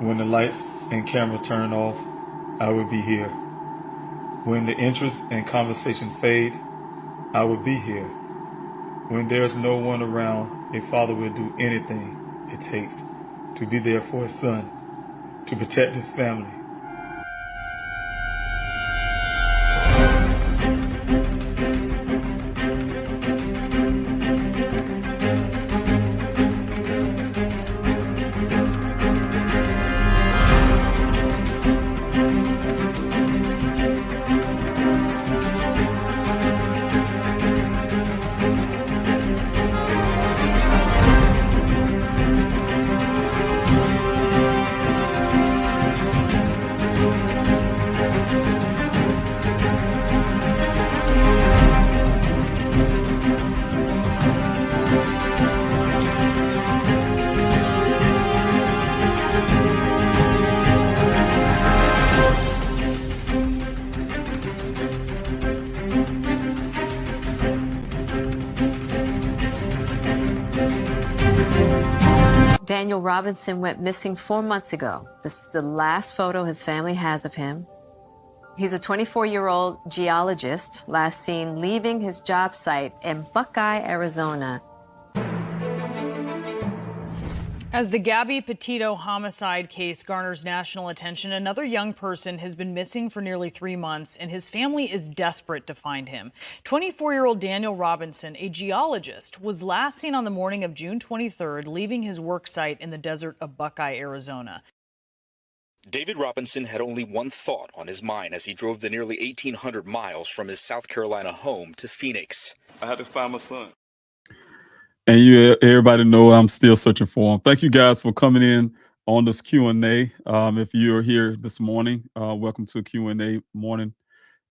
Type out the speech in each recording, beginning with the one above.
When the lights and camera turn off, I will be here. When the interest and conversation fade, I will be here. When there's no one around, a father will do anything it takes to be there for his son, to protect his family. Daniel Robinson went missing 4 months ago. This is the last photo his family has of him. He's a 24-year-old geologist, last seen leaving his job site in Buckeye, Arizona. As the Gabby Petito homicide case garners national attention, another young person has been missing for nearly 3 months, and his family is desperate to find him. 24-year-old Daniel Robinson, a geologist, was last seen on the morning of June 23rd, leaving his work site in the desert of Buckeye, Arizona. David Robinson had only one thought on his mind as he drove the nearly 1,800 miles from his South Carolina home to Phoenix. I had to find my son. And everybody know I'm still searching for him. Thank you guys for coming in on this Q&A. If you're here this morning, welcome to Q&A morning.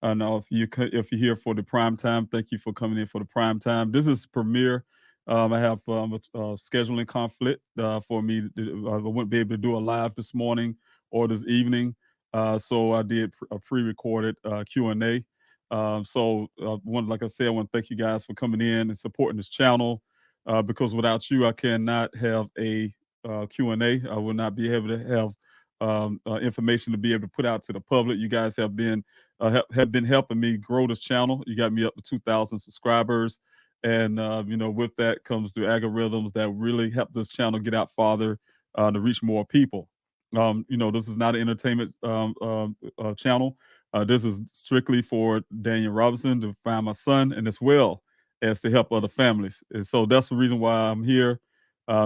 Now, if you're here for the prime time, thank you for coming in for the prime time. This is premiere. I have a scheduling conflict for me. I wouldn't be able to do a live this morning or this evening, so I did a pre-recorded Q&A. Like I said, I want to thank you guys for coming in and supporting this channel. Because without you, I cannot have a Q&A. I will not be able to have information to be able to put out to the public. You guys have been helping me grow this channel. You got me up to 2,000 subscribers, and with that comes the algorithms that really help this channel get out farther to reach more people. This is not an entertainment channel. This is strictly for Daniel Robinson to find my son, and as well as to help other families. And so that's the reason why I'm here,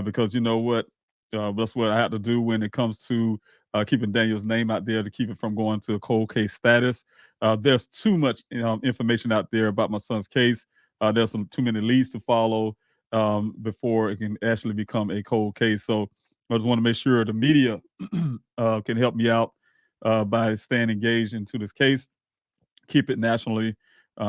because you know what, that's what I have to do when it comes to keeping Daniel's name out there, to keep it from going to a cold case status. There's too much information out there about my son's case. There's too many leads to follow before it can actually become a cold case. So I just want to make sure the media can help me out by staying engaged into this case, keep it nationally,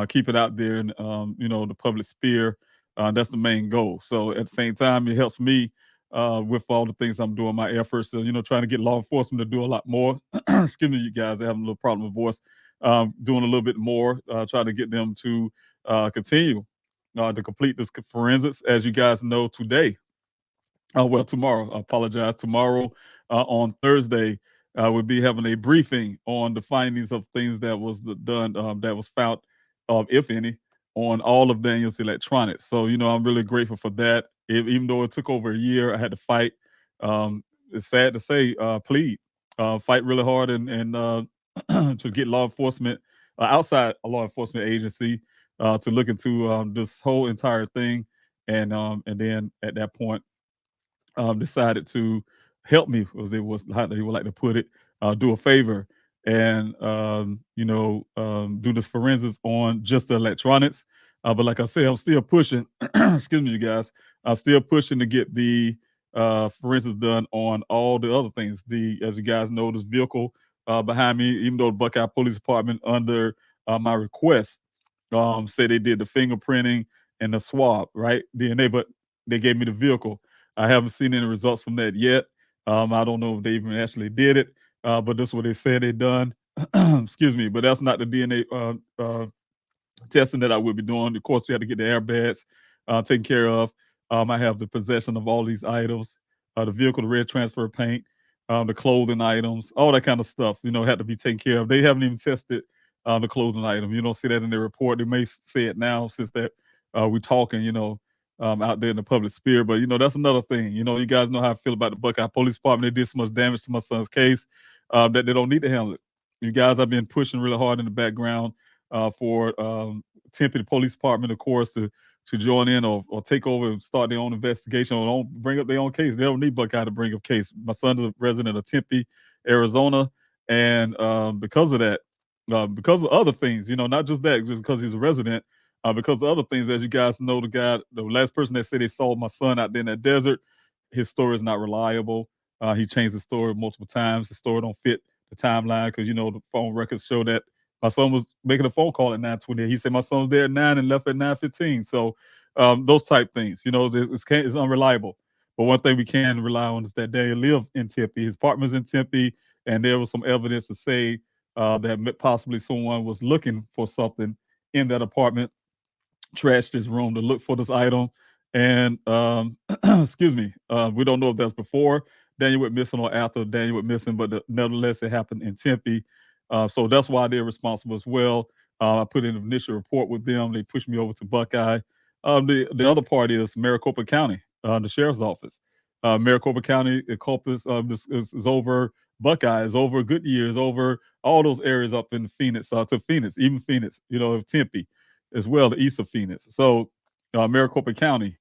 keep it out there in the public sphere. That's the main goal. So at the same time, it helps me with all the things I'm doing, my efforts. So, trying to get law enforcement to do a lot more. Excuse me, you guys, I have a little problem with voice. Doing a little bit more, trying to get them to continue to complete this forensics. As you guys know, today, tomorrow, I apologize. Tomorrow, on Thursday, we'll be having a briefing on the findings of things that was done, that was found, if any, on all of Daniel's electronics. So, I'm really grateful for that. Even though it took over a year, I had to fight. It's sad to say, fight really hard and to get law enforcement, outside a law enforcement agency, to look into this whole entire thing. And then at that point, decided to help me, as they was how they would like to put it, do a favor and do this forensics on just the electronics. But like I said, I'm still pushing. Excuse me, you guys. I'm still pushing to get the forensics done on all the other things. As you guys know, this vehicle behind me, even though the Buckeye Police Department, under my request, said they did the fingerprinting and the swab, right? DNA, but they gave me the vehicle. I haven't seen any results from that yet. I don't know if they even actually did it, but this is what they said they done. Excuse me, but that's not the DNA testing that I would be doing. Of course, we had to get the airbags taken care of. I have the possession of all these items, the vehicle, the red transfer paint, the clothing items, all that kind of stuff, had to be taken care of. They haven't even tested the clothing item. You don't see that in their report. They may say it now since that we're talking, out there in the public sphere. But, that's another thing. You guys know how I feel about the Buckeye Police Department. They did so much damage to my son's case that they don't need to handle it. You guys have been pushing really hard in the background for Tempe Police Department, of course, to join in or take over and start their own investigation or don't bring up their own case. They don't need Buckeye to bring up case. My son's a resident of Tempe, Arizona, and because of that, because of other things, not just that, just because he's a resident, because of other things, as you guys know, the last person that said they saw my son out there in that desert, his story is not reliable. He changed the story multiple times. The story don't fit the timeline because, the phone records show that my son was making a phone call at 9:20. He said my son was there at 9 and left at 9:15. So those type things, it's unreliable. But one thing we can rely on is that they live in Tempe. His apartment's in Tempe, and there was some evidence to say that possibly someone was looking for something in that apartment, trashed his room to look for this item, And excuse me, we don't know if that's before Daniel went missing or after Daniel went missing, but nevertheless, it happened in Tempe. So that's why they're responsible as well. I put in an initial report with them. They pushed me over to Buckeye. The other part is Maricopa County, the sheriff's office. Maricopa County, Culpus is over. Buckeye is over. Goodyear is over. All those areas up in Phoenix, to Phoenix, even Phoenix, Tempe as well, the east of Phoenix. So Maricopa County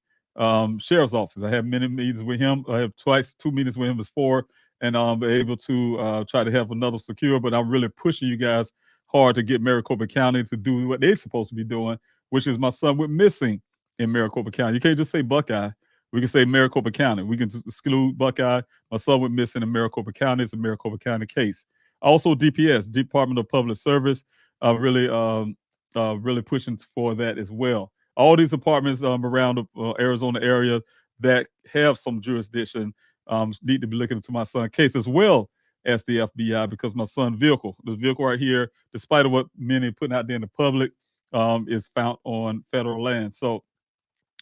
sheriff's office. I have many meetings with him. I have two meetings with him before, and I'm able to try to have another secure. But I'm really pushing you guys hard to get Maricopa County to do what they're supposed to be doing, which is my son went missing in Maricopa County. You can't just say Buckeye. We can say Maricopa County. We can exclude Buckeye. My son went missing in Maricopa County. It's a Maricopa County case. Also, DPS, Department of Public Service, really pushing for that as well. All these departments around the Arizona area that have some jurisdiction need to be looking into my son's case as well as the FBI, because my son's vehicle, this vehicle right here, despite of what many are putting out there in the public, is found on federal land. So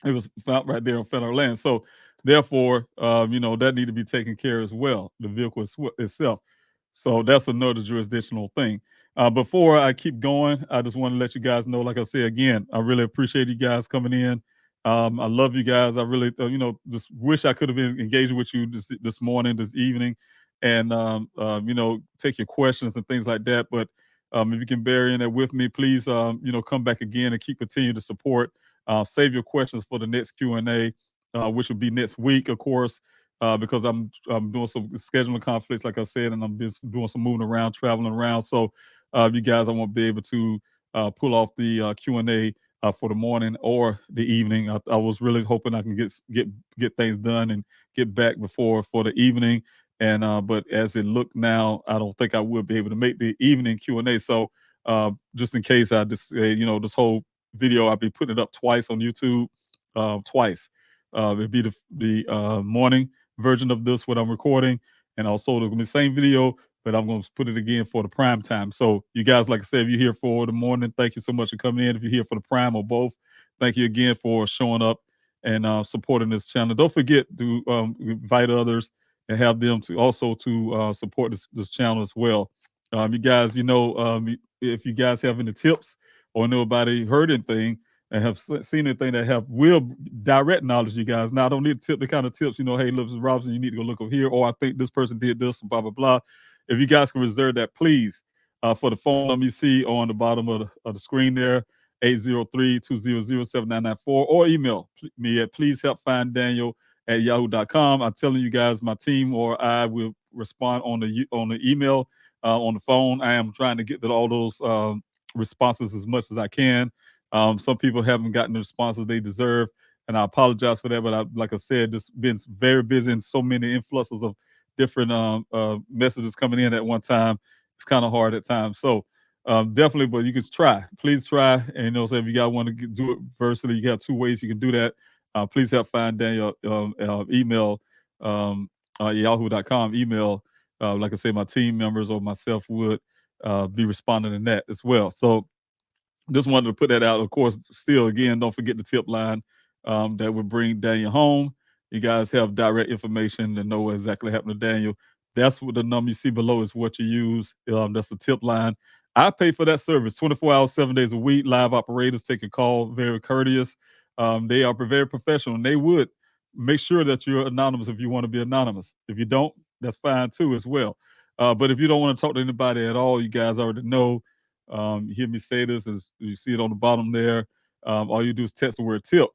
it was found right there on federal land. So therefore, that need to be taken care of as well, the vehicle itself. So that's another jurisdictional thing. Before I keep going, I just want to let you guys know, like I said, again, I really appreciate you guys coming in. I love you guys. I really, just wish I could have been engaging with you this morning, this evening, and, take your questions and things like that. But if you can bear in there with me, please, come back again and continue to support. Save your questions for the next Q&A, which will be next week, of course, because I'm doing some scheduling conflicts, like I said, and I'm just doing some moving around, traveling around. So you guys, I won't be able to pull off the Q&A for the morning or the evening. I was really hoping I can get things done and get back for the evening. And but as it looked now, I don't think I would be able to make the evening Q&A. So just in case, I just this whole video, I'll be putting it up twice on YouTube, twice. It'd be the morning version of this, what I'm recording, and also there's gonna be the same video, but I'm gonna put it again for the prime time. So you guys, like I said, if you're here for the morning, thank you so much for coming in. If you're here for the prime or both, thank you again for showing up and supporting this channel. Don't forget to invite others and have them to also to support this channel as well. You guys, if you guys have any tips or nobody heard anything and have seen anything that have real direct knowledge, you guys. Now, I don't need to tip the kind of tips, hey, Mrs. Robinson, you need to go look over here, or I think this person did this, blah, blah, blah. If you guys can reserve that, please, for the phone number you see on the bottom of the screen there, 803-200-7994, or email me at pleasehelpfinddaniel@yahoo.com. I'm telling you guys, my team or I will respond on the email, on the phone. I am trying to get to all those responses as much as I can. Some people haven't gotten the responses they deserve, and I apologize for that. But like I said, just been very busy and so many influxes of different messages coming in at one time. It's kind of hard at times. So definitely, but you can try. Please try. And so if you got want to do it virtually, you got two ways you can do that. Please help find Daniel email, yahoo.com email. Like I say, my team members or myself would be responding to that as well. So just wanted to put that out. Of course, still, again, don't forget the tip line that would bring Daniel home. You guys have direct information to know what exactly happened to Daniel. That's what the number you see below is what you use. That's the tip line. I pay for that service 24 hours, 7 days a week. Live operators take a call, very courteous. They are very professional, and they would make sure that you're anonymous if you want to be anonymous. If you don't, that's fine too as well. But if you don't want to talk to anybody at all, you guys already know. You hear me say this, as you see it on the bottom there. All you do is text the word tip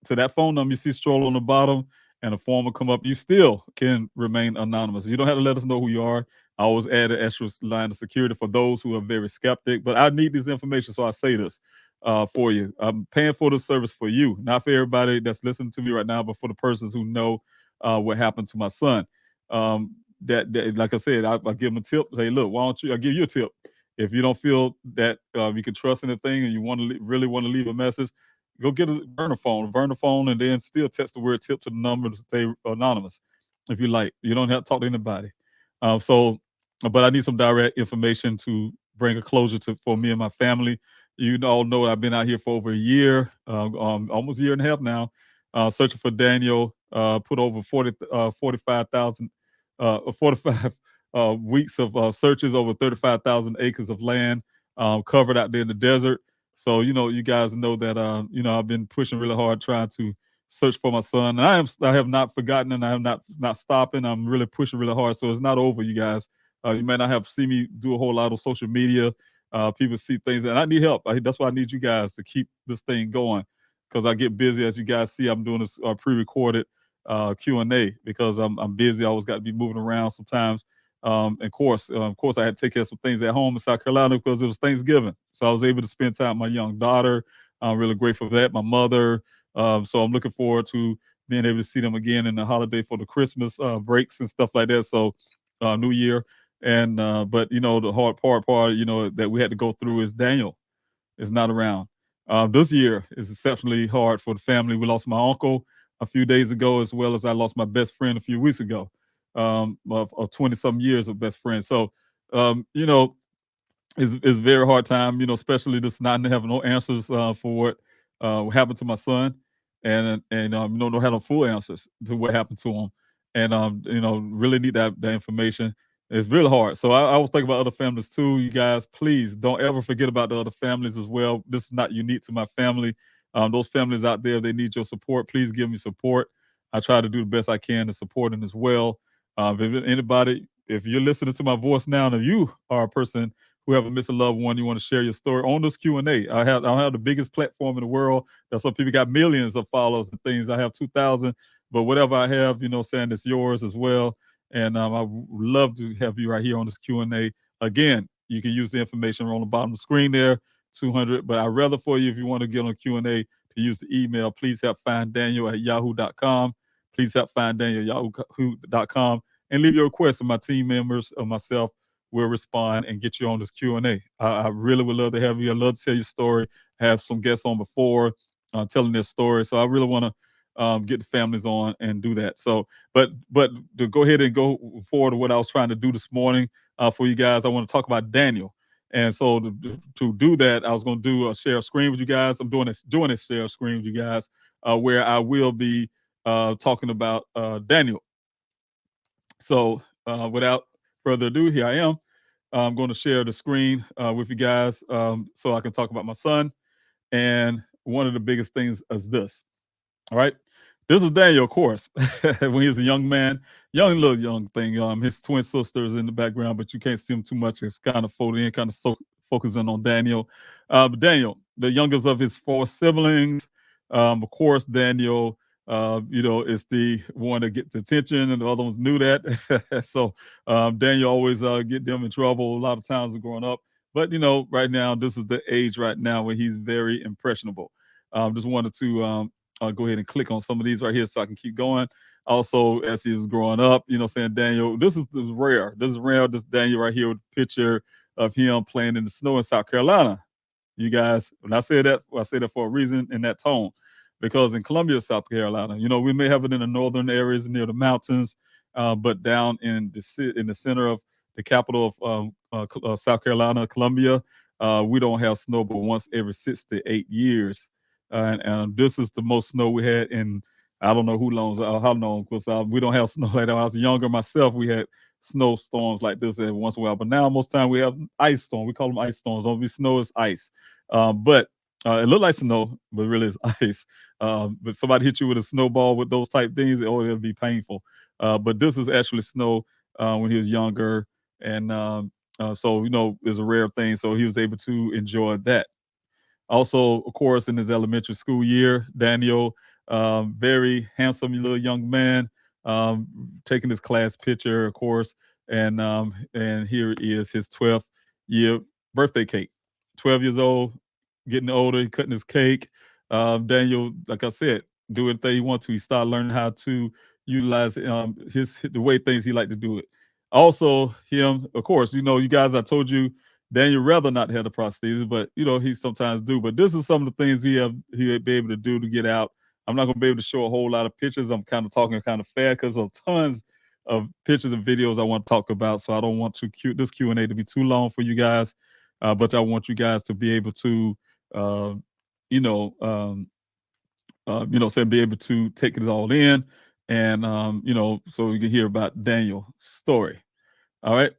to that phone number you see scroll on the bottom, and a form will come up. You still can remain anonymous. You don't have to let us know who you are. I always add an extra line of security for those who are very skeptic, but I need this information, so I say this for you. I'm paying for the service for you, not for everybody that's listening to me right now, but for the persons who know what happened to my son. That like I said, I give them a tip. Say, look, why don't you? I give you a tip. If you don't feel that you can trust anything and you want to really want to leave a message, go get a burner phone, and then still text the word tip to the number to stay anonymous if you like. You don't have to talk to anybody. But I need some direct information to bring a closure for me and my family. You all know I've been out here for over a year, almost a year and a half now. searching for Daniel. Put over 45,000, 45 weeks of searches, over 35,000 acres of land covered out there in the desert. So, you guys know that, I've been pushing really hard trying to search for my son. And I have not forgotten, and I have not stopping. I'm really pushing really hard. So it's not over, you guys. You may not have seen me do a whole lot of social media. People see things, and I need help. That's why I need you guys to keep this thing going, because I get busy. As you guys see, I'm doing this pre-recorded Q&A because I'm busy. I always got to be moving around sometimes. And of course, I had to take care of some things at home in South Carolina because it was Thanksgiving. So I was able to spend time with my young daughter. I'm really grateful for that. My mother. So I'm looking forward to being able to see them again in the holiday for the Christmas breaks and stuff like that. So New Year. And but the hard part, that we had to go through is Daniel is not around. This year is exceptionally hard for the family. We lost my uncle a few days ago, as well as I lost my best friend a few weeks ago, of 20 some years of best friend. So, um, you know, it's a very hard time, especially just not having no answers for what happened to my son, and don't have no full answers to what happened to him, and really need that information. It's really hard. So I was thinking about other families too. You guys, please don't ever forget about the other families as well. This is not unique to my family. Those families out there, they need your support. Please give me support. I try to do the best I can to support them as well. If you're listening to my voice now, and if you are a person who have a missing loved one, you want to share your story on this Q&A. I don't have the biggest platform in the world. That's some people got millions of followers and things. I have 2,000, but whatever I have, saying it's yours as well. And I would love to have you right here on this Q&A. Again, you can use the information on the bottom of the screen there, 200. But I'd rather for you, if you want to get on Q&A, to use the email. Please help find Daniel at yahoo.com. Please help find Daniel at yahoo.com. And leave your requests, and my team members or myself will respond and get you on this Q&A. I really would love to have you. I'd love to tell your story. Have some guests on before telling their story. So I really want to get the families on and do that. So, but to go ahead and go forward to what I was trying to do this morning for you guys, I want to talk about Daniel. And so to do that, I was going to do a share screen with you guys. I'm doing a share screen with you guys where I will be talking about Daniel. So without further ado, here I am. I'm going to share the screen with you guys so I can talk about my son. And one of the biggest things is this. All right. This is Daniel, of course, when he was a young man, young thing. His twin sisters in the background, but you can't see him too much. It's kind of folded in, kind of focusing on Daniel. But Daniel, the youngest of his four siblings. Of course, Daniel, is the one that gets attention, and the other ones knew that. So Daniel always get them in trouble a lot of times growing up. But right now, this is the age right now where he's very impressionable. Just wanted to I'll go ahead and click on some of these right here so I can keep going. Also, as he was growing up, saying Daniel, this is rare. This is rare. This Daniel right here with a picture of him playing in the snow in South Carolina. You guys, when I say that for a reason in that tone, because in Columbia, South Carolina, we may have it in the northern areas near the mountains, but down in the center of the capital of South Carolina, Columbia, we don't have snow but once every 6 to 8 years. And this is the most snow we had in I don't know how long, because we don't have snow like that. When I was younger myself, we had snowstorms like this every once in a while. But now most time we have ice storms. We call them ice storms. Don't be snow, it's ice. But it looked like snow, but really it's ice. But somebody hit you with a snowball with those type things, it'll be painful. But this is actually snow when he was younger. And so, it's a rare thing. So he was able to enjoy that. Also, of course, in his elementary school year, Daniel, very handsome little young man, taking his class picture, of course, and here is his 12th year birthday cake. 12 years old, getting older, cutting his cake. Daniel, like I said, do anything he wants to. He started learning how to utilize the way things he like to do it. Also, him, of course, you guys, I told you Daniel rather not have the prosthesis, but he sometimes do. But this is some of the things he'll be able to do to get out. I'm not gonna be able to show a whole lot of pictures. I'm kind of talking kind of fast because of tons of pictures and videos I want to talk about. So I don't want this Q&A to be too long for you guys. But I want you guys to be able to be able to take it all in, and so we can hear about Daniel's story. All right.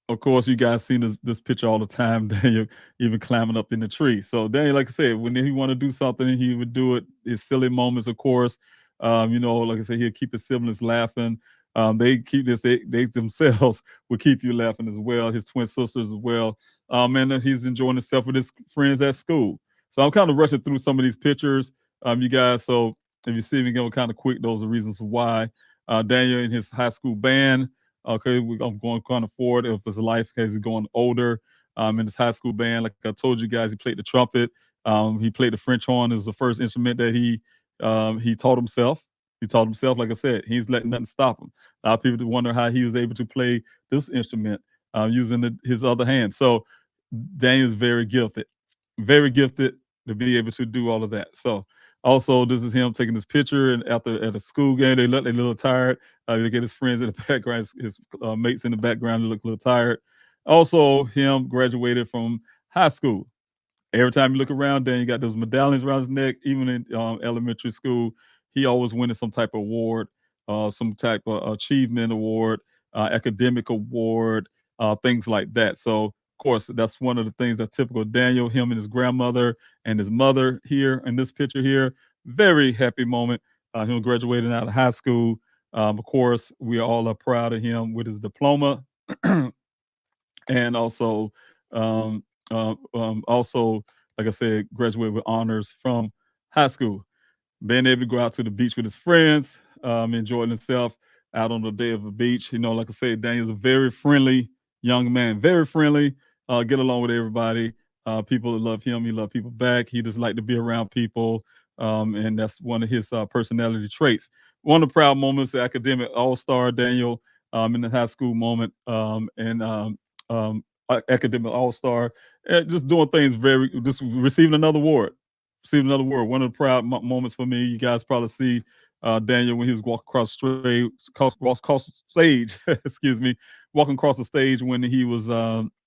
Of course, you guys seen this picture all the time. Daniel even climbing up in the tree. So Daniel, like I said, when he want to do something, he would do it. His silly moments, of course. Like I said, he'll keep his siblings laughing. They keep this. They themselves will keep you laughing as well. His twin sisters as well. And he's enjoying himself with his friends at school. So I'm kind of rushing through some of these pictures, you guys. So if you see me going kind of quick, those are reasons why. Daniel in his high school band. Okay, I'm going kind of forward of his life because he's going older. In his high school band, like I told you guys, he played the trumpet. He played the French horn. It was the first instrument that he taught himself. He taught himself, like I said, he's letting nothing stop him. A lot of people wonder how he was able to play this instrument using his other hand. So Daniel is very gifted to be able to do all of that. So also, this is him taking this picture, and after at a school game, they look a little tired. They get his friends in the background, his mates in the background, they look a little tired. Also, him graduated from high school. Every time you look around, Dan, you got those medallions around his neck. Even in elementary school, he always winning some type of award, some type of achievement award, academic award, things like that. So, of course, that's one of the things that's typical of Daniel. Him and his grandmother and his mother here in this picture here. Very happy moment. Him graduating out of high school. Of course, we all are proud of him with his diploma, and um, also, like I said, graduated with honors from high school. Being able to go out to the beach with his friends, enjoying himself out on the day of the beach. Like I said, Daniel's a very friendly young man, very friendly, get along with everybody. People love him. He love people back. He just like to be around people. And that's one of his personality traits. One of the proud moments, the academic all-star Daniel in the high school moment, um, academic all-star, and just doing things just receiving another award. Receiving another award. One of the proud moments for me. You guys probably see Daniel when he was walking across the stage. Excuse me, walking across the stage when he was.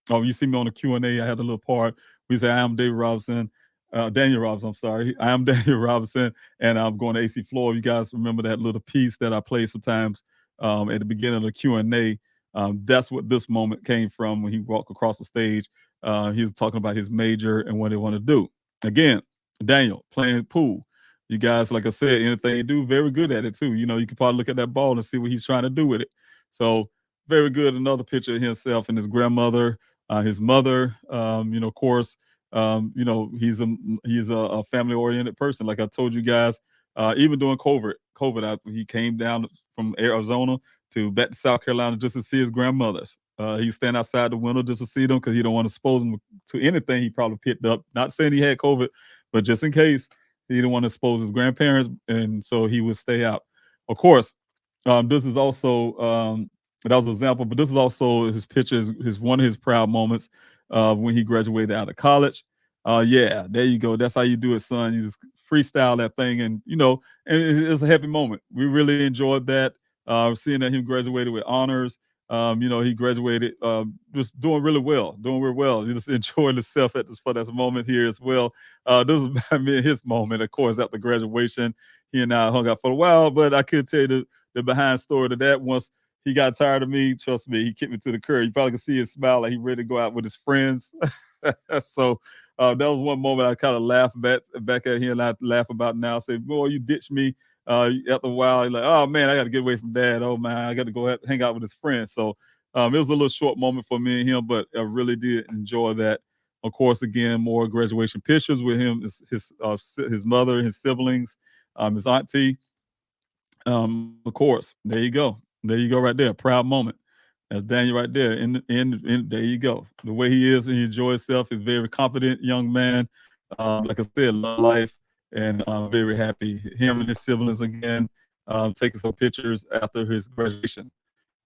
You see me on the Q&A. I had a little part. We say, "I am David Robinson." Daniel Robinson, I'm sorry. I am Daniel Robinson, and I'm going to AC Floor. You guys remember that little piece that I play sometimes at the beginning of the Q&A. That's what this moment came from when he walked across the stage. He was talking about his major and what they want to do. Again, Daniel playing pool. You guys, like I said, anything you do, very good at it too. You can probably look at that ball and see what he's trying to do with it. So very good. Another picture of himself and his grandmother, his mother. Of course, he's a family oriented person. Like I told you guys, even during COVID, he came down from Arizona to back to South Carolina just to see his grandmothers. He stand outside the window just to see them because he don't want to expose them to anything he probably picked up. Not saying he had COVID, but just in case he didn't want to expose his grandparents, and so he would stay out. Of course, this is also that was an example, but this is also his picture, his one of his proud moments when he graduated out of college. Yeah, there you go. That's how you do it, son. You just freestyle that thing, and it's a happy moment. We really enjoyed that. Seeing that he graduated with honors. He graduated just doing really well. He just enjoying himself for this moment here as well. This is about me and his moment, of course, after graduation. He and I hung out for a while, but I could tell you the behind story to that. Once he got tired of me, trust me, he kicked me to the curb. You probably can see his smile like he ready to go out with his friends. So that was one moment I kind of laughed back at him, and I laugh about now. I said, boy, you ditched me. After a while, he's like, oh man, I got to get away from dad. Oh man, I got to go hang out with his friends. So it was a little short moment for me and him, but I really did enjoy that. Of course, again, more graduation pictures with him, his mother, his siblings, his auntie. Of course, there you go. There you go, right there. Proud moment. That's Daniel right there. There you go. The way he is, and he enjoys himself. He's a very confident young man. Like I said, love life, and I'm very happy. Him and his siblings again, taking some pictures after his graduation.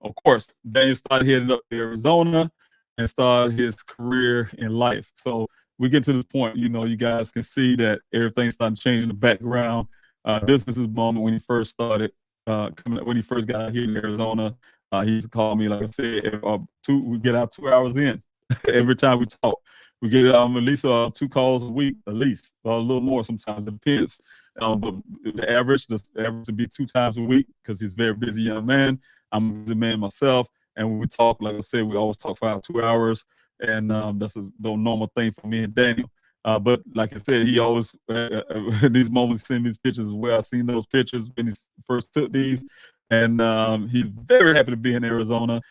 Of course, Daniel started heading up to Arizona and started his career in life. So we get to this point, you guys can see that everything's starting to change in the background. This is his moment when he first started when he first got here in Arizona. He used to call me, like I said, we get out 2 hours in every time we talk. We get at least 2 calls a week, at least, a little more sometimes. It depends. But the average to be 2 times a week because he's a very busy young man. I'm a busy man myself. And when we talk, like I said, we always talk for about 2 hours. And that's a normal thing for me and Daniel. But like I said, he always, these moments, send me these pictures as well. I've seen those pictures when he first took these. And he's very happy to be in Arizona.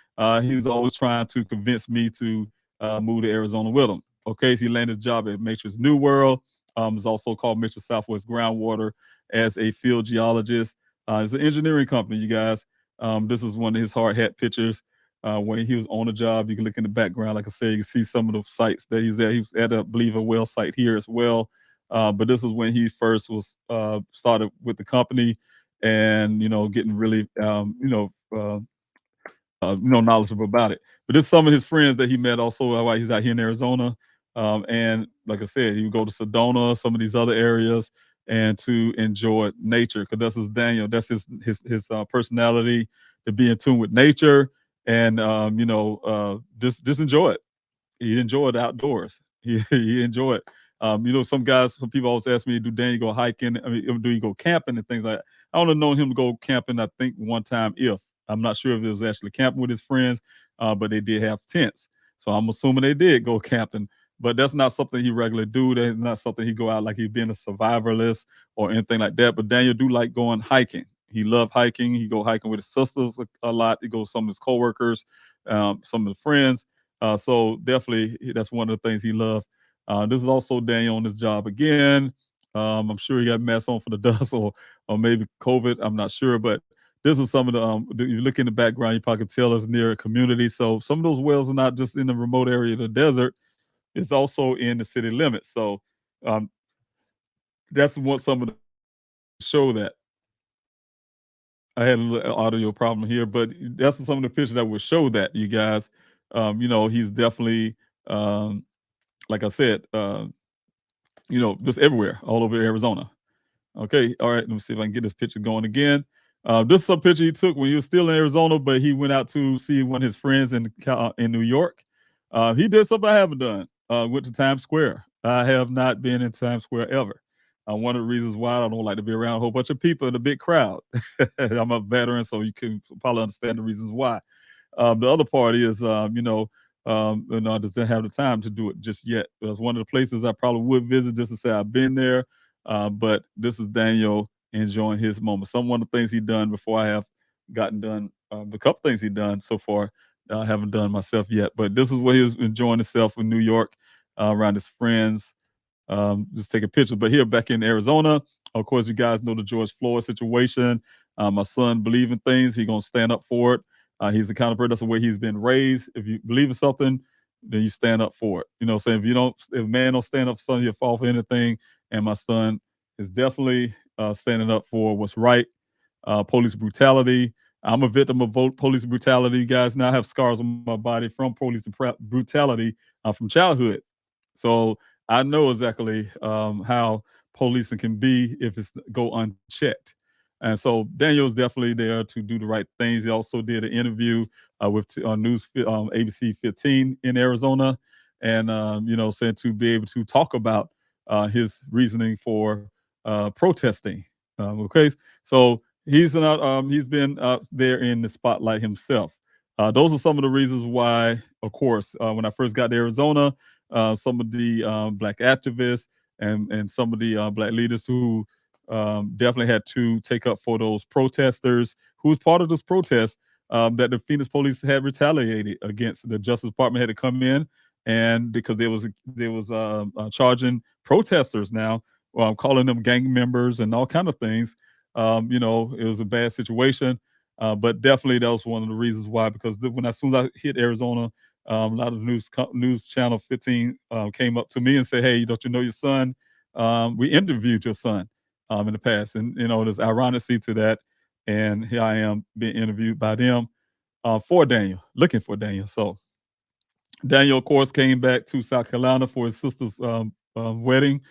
He's always trying to convince me to move to Arizona with him. Okay, so he landed his job at Matrix New World. It's also called Matrix Southwest Groundwater as a field geologist. It's an engineering company, you guys. This is one of his hard hat pictures. When he was on the job, you can look in the background. Like I said, you can see some of the sites that he's at. He was at, I believe, a well site here as well. But this is when he first was started with the company, and getting really knowledgeable about it. But there's some of his friends that he met also while he's out here in Arizona. And like I said, he would go to Sedona, some of these other areas, and to enjoy nature because that's his Daniel. That's his personality to be in tune with nature and just enjoy it. He enjoyed the outdoors. He enjoyed. Some people always ask me, "Do Daniel go hiking? I mean, do you go camping and things like that?" I only known him to go camping. I think one time, if I'm not sure if it was actually camping with his friends, but they did have tents, so I'm assuming they did go camping. But that's not something he regularly do. That's not something he go out like he being a survivalist or anything like that. But Daniel do like going hiking. He loved hiking. He go hiking with his sisters a lot. He goes with some of his coworkers, some of the friends. So definitely, that's one of the things he loved. This is also Daniel on his job again. I'm sure he got masks on for the dust or maybe COVID. I'm not sure, but this is some of you look in the background, you probably can tell it's near a community. So some of those wells are not just in the remote area of the desert. It's also in the city limits. So um, that's what some of the show that I had a little audio problem here, but that's some of the pictures that would show that you guys. He's definitely like I said, just everywhere, all over Arizona. Okay, all right. Let me see if I can get this picture going again. This is a picture he took when he was still in Arizona, but he went out to see one of his friends in New York. He did something I haven't done. Went to Times Square. I have not been in Times Square ever. One of the reasons why I don't like to be around a whole bunch of people in a big crowd. I'm a veteran, so you can probably understand the reasons why. The other part is, I just didn't have the time to do it just yet. It was one of the places I probably would visit just to say I've been there. But this is Daniel enjoying his moment. Some one of the things he done before I have gotten done. The couple things he done so far, I haven't done myself yet. But this is where he was enjoying himself in New York, around his friends, just taking pictures. But here back in Arizona, of course, you guys know the George Floyd situation. My son believe in things, he gonna stand up for it. He's the kind of person that's the way he's been raised. If you believe in something, then you stand up for it. Saying if a man don't stand up for something, he'll fall for anything. And my son is definitely standing up for what's right. Police brutality. I'm a victim of police brutality. You guys, now I have scars on my body from police brutality from childhood. So I know exactly how policing can be if it's go unchecked. And so Daniel's definitely there to do the right things. He also did an interview with News ABC 15 in Arizona, and saying to be able to talk about his reasoning for protesting. Okay, so he's been there in the spotlight himself. Those are some of the reasons why, of course, when I first got to Arizona, some of the black activists and some of the black leaders who definitely had to take up for those protesters who was part of this protest that the Phoenix police had retaliated against. The Justice Department had to come in, and because there was charging protesters now, calling them gang members and all kind of things. It was a bad situation. But definitely that was one of the reasons why, because as soon as I hit Arizona, a lot of news channel 15 came up to me and said, "Hey, don't you know your son? We interviewed your son in the past," and there's ironically to that. And here I am being interviewed by them for Daniel, looking for Daniel. So Daniel, of course, came back to South Carolina for his sister's wedding.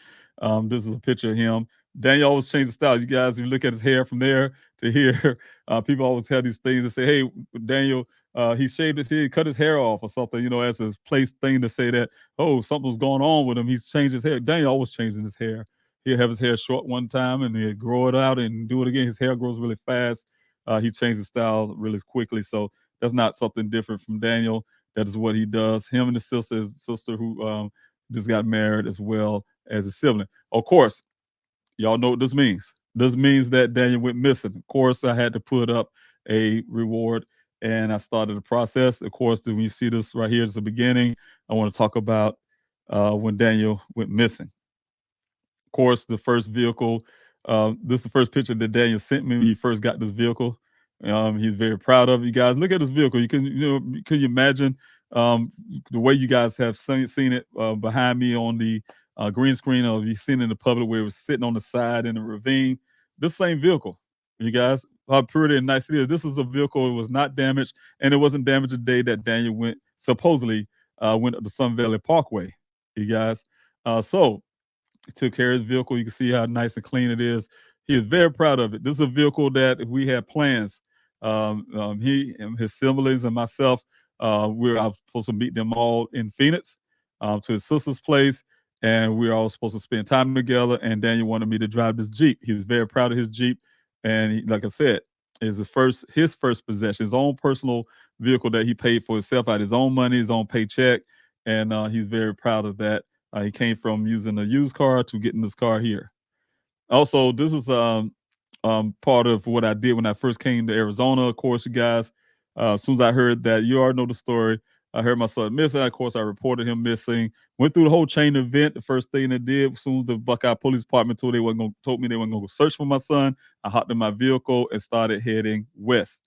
This is a picture of him. Daniel always changed the style. You guys, if you look at his hair from there to here, people always have these things that say, "Hey, Daniel, he shaved his head, cut his hair off or something," as a place thing to say that, oh, something's going on with him. He's changed his hair. Daniel always changing his hair. He'll have his hair short one time and he'll grow it out and do it again. His hair grows really fast. He changes style really quickly. So that's not something different from Daniel. That is what he does. Him and his sister who just got married as well as a sibling. Of course, y'all know what this means. This means that Daniel went missing. Of course, I had to put up a reward and I started the process. Of course, when you see this right here is the beginning. I want to talk about when Daniel went missing. Of course, the first vehicle. This is the first picture that Daniel sent me when he first got this vehicle. He's very proud of it. You guys look at this vehicle. Can you imagine the way you guys have seen it behind me on the green screen, or you've seen it in the public where it was sitting on the side in a ravine? This same vehicle, you guys, how pretty and nice it is. This is a vehicle. It was not damaged, and it wasn't damaged the day that Daniel supposedly went up the Sun Valley Parkway. You guys, so he took care of his vehicle. You can see how nice and clean it is. He is very proud of it. This is a vehicle that we had plans. He and his siblings and myself, I was supposed to meet them all in Phoenix to his sister's place, and we were all supposed to spend time together. And Daniel wanted me to drive this Jeep. He was very proud of his Jeep, and like I said, is his first possession, his own personal vehicle that he paid for himself out of his own money, his own paycheck, and he's very proud of that. He came from using a used car to getting this car here. Also, this is part of what I did when I first came to Arizona. Of course, you guys, as soon as I heard that, you already know the story. I heard my son missing. Of course, I reported him missing. Went through the whole chain event. The first thing they did, as soon as the Buckeye Police Department told me they weren't going to go search for my son, I hopped in my vehicle and started heading west.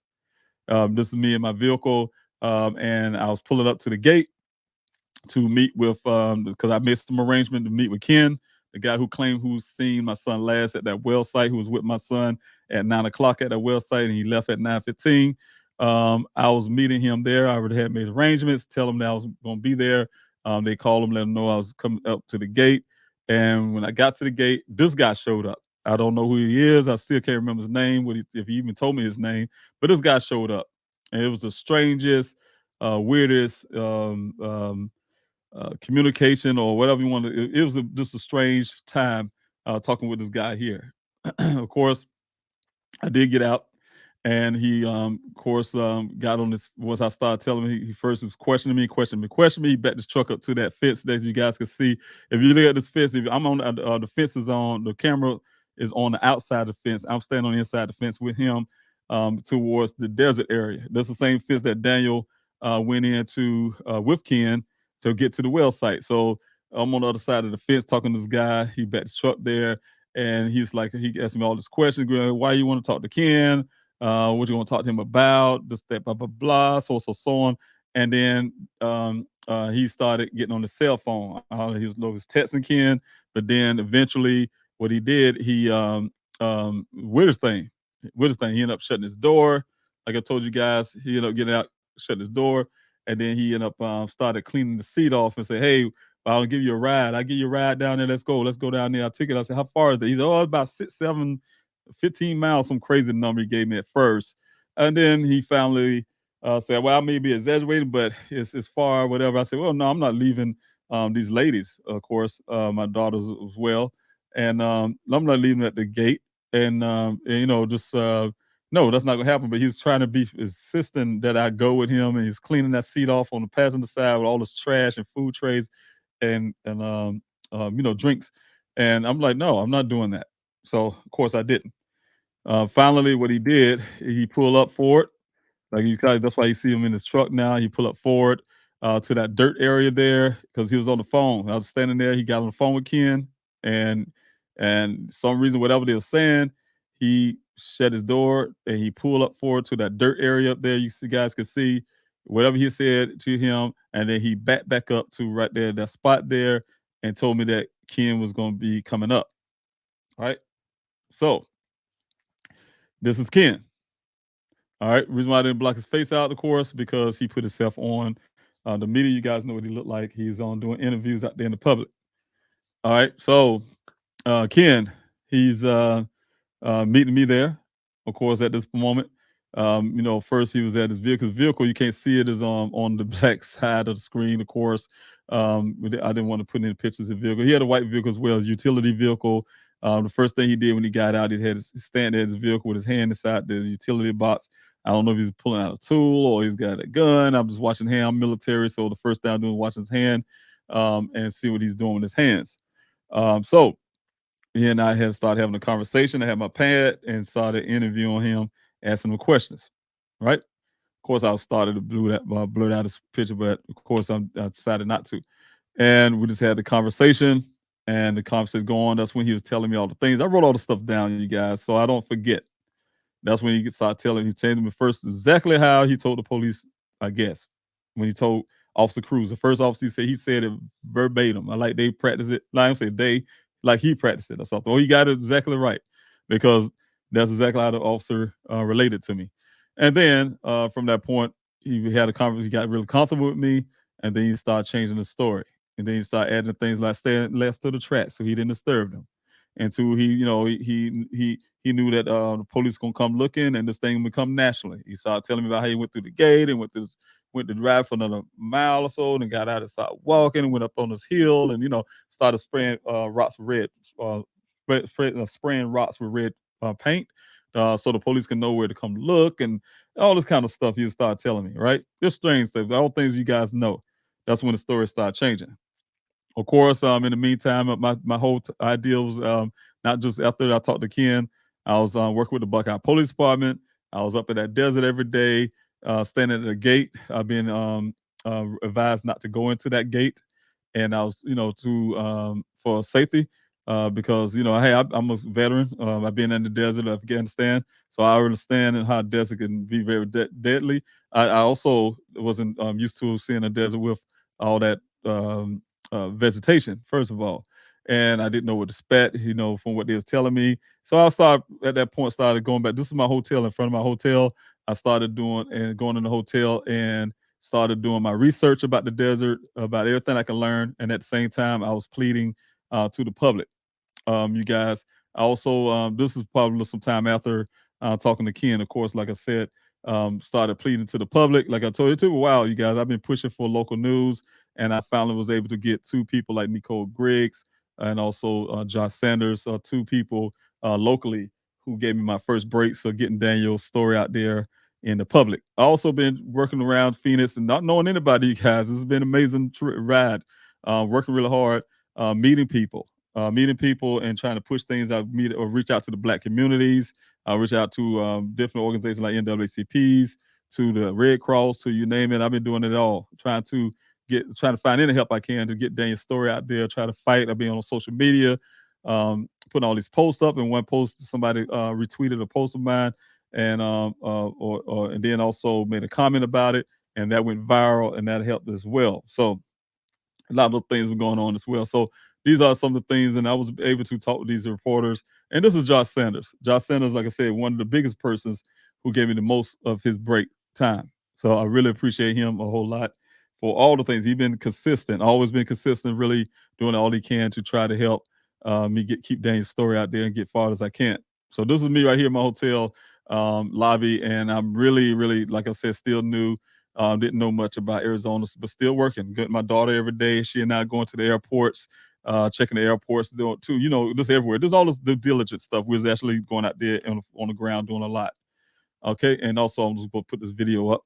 This is me in my vehicle, and I was pulling up to the gate to meet with because I made some arrangement to meet with Ken, the guy who's seen my son last at that well site, who was with my son at 9 o'clock at that well site, and he left at 9:15. I was meeting him there. I already had made arrangements, tell him that I was going to be there. They called him, let him know I was coming up to the gate. And when I got to the gate, this guy showed up. I don't know who he is. I still can't remember his name, if he even told me his name, but this guy showed up. And it was the strangest, weirdest, communication or whatever you want to. It was just a strange time talking with this guy here. Of course, I did get out, and he, of course, got on this. Once I started telling him, he first was questioning me. He backed his truck up to that fence that you guys can see. If you look at this fence, if I'm on the fence is on, the camera is on the outside of the fence. I'm standing on the inside of the fence with him towards the desert area. That's the same fence that Daniel went into with Ken to get to the well site. So I'm on the other side of the fence talking to this guy. He backed his truck there, and he asked me all this questions. Why you want to talk to Ken? What you want to talk to him about? This, that, blah, blah, blah, so on. And then he started getting on the cell phone. He was texting Ken, but then eventually what he did, he weirdest thing, he ended up shutting his door. Like I told you guys, he ended up getting out, shut his door, and then he ended up started cleaning the seat off and said, "Hey, I'll give you a ride. I'll give you a ride down there. Let's go down there. I'll take it." I said, "How far is that?" He said, "Oh, it's about 6, 7, 15 miles, some crazy number he gave me at first." And then he finally said, "Well, I may be exaggerating, but it's far, whatever." I said, "Well, no, I'm not leaving these ladies, of course, my daughters as well. And I'm not leaving at the gate. And just no, that's not gonna happen." But he's trying to be insistent that I go with him, and he's cleaning that seat off on the passenger side with all this trash and food trays and drinks. And I'm like, "No, I'm not doing that." So of course I didn't. Finally, what he did, he pulled up for it. That's why you see him in his truck now. He pulled up forward to that dirt area there because he was on the phone. I was standing there. He got on the phone with Ken, and some reason, whatever they were saying, he shut his door and he pulled up forward to that dirt area up there. Guys could see whatever he said to him, and then he back up to right there, that spot there, and told me that Ken was going to be coming up. All right. So this is Ken. All right. Reason why I didn't block his face out, of course, because he put himself on the media. You guys know what he looked like. He's on doing interviews out there in the public. All right. So Ken, he's meeting me there, of course, at this moment. First he was at his vehicle. His vehicle, you can't see it, is on the black side of the screen, of course. I didn't want to put any pictures of the vehicle. He had a white vehicle as well, as utility vehicle. The first thing he did when he got out, he had his stand at his vehicle with his hand inside the utility box. I don't know if he's pulling out a tool or he's got a gun. I'm just watching him. I'm military, so the first thing I'm doing is watching his hand and see what he's doing with his hands. So he and I had started having a conversation. I had my pad and started interviewing him, asking him questions. Right? Of course, I started to blurt out his picture, but of course, I decided not to. And we just had the conversation, and the conversation going on. That's when he was telling me all the things. I wrote all the stuff down, you guys, so I don't forget. That's when he started telling. He told me first exactly how he told the police. I guess when he told Officer Cruz, the first officer, he said it verbatim. I like they practice it. Like I said, they like he practiced it or something. Oh, he got it exactly right because that's exactly how the officer related to me. And then from that point, he had a conversation. He got really comfortable with me, and then he started changing the story. And then he started adding things like staying left to the track, so he didn't disturb them. And two, he knew that the police gonna come looking, and this thing would come nationally. He started telling me about how he went through the gate and went to drive for another mile or so, and got out and started walking and went up on this hill, and started spraying rocks with red, spraying rocks with red paint, so the police can know where to come look, and all this kind of stuff. He started telling me, right? Just strange stuff, all things you guys know. That's when the story started changing. Of course, in the meantime, my whole idea was not just after I talked to Ken, I was working with the Buckeye Police Department. I was up in that desert every day, standing at the gate. I've been advised not to go into that gate, and I was, for safety, because hey, I'm a veteran. I've been in the desert of Afghanistan, so I understand how desert can be very deadly. I also wasn't used to seeing a desert with all that vegetation, first of all, and I didn't know what to expect, from what they was telling me. So I started going back. This is my hotel. In front of my hotel, I started going in the hotel and started doing my research about the desert, about everything I can learn. And at the same time, I was pleading to the public. You guys, I also, this is probably some time after talking to Ken, of course, like I said, started pleading to the public. Like I told you, it took a while, you guys. I've been pushing for local news, and I finally was able to get two people like Nicole Griggs and also Josh Sanders, two people locally who gave me my first breaks of getting Daniel's story out there in the public. I also been working around Phoenix and not knowing anybody, you guys. This has been an amazing ride, working really hard, meeting people and trying to push things out, meet or reach out to the Black communities. I reach out to different organizations like NAACPs, to the Red Cross, to you name it. I've been doing it all, trying to find any help I can to get Daniel's story out there, try to fight. I've been on social media, putting all these posts up. And one post, somebody retweeted a post of mine, and and then also made a comment about it, and that went viral, and that helped as well. So a lot of things were going on as well. So these are some of the things, and I was able to talk with these reporters. And this is Josh Sanders. Josh Sanders, like I said, one of the biggest persons who gave me the most of his break time. So I really appreciate him a whole lot for all the things. He's been consistent, always been consistent, really doing all he can to try to help me keep Daniel's story out there and get far as I can. So this is me right here in my hotel lobby, and I'm really, really, like I said, still new. Didn't know much about Arizona, but still working. Got my daughter every day. She and I going to the airports, checking the airports, doing too. Just everywhere. There's all this due diligence stuff. We're actually going out there on the ground doing a lot. Okay, and also I'm just going to put this video up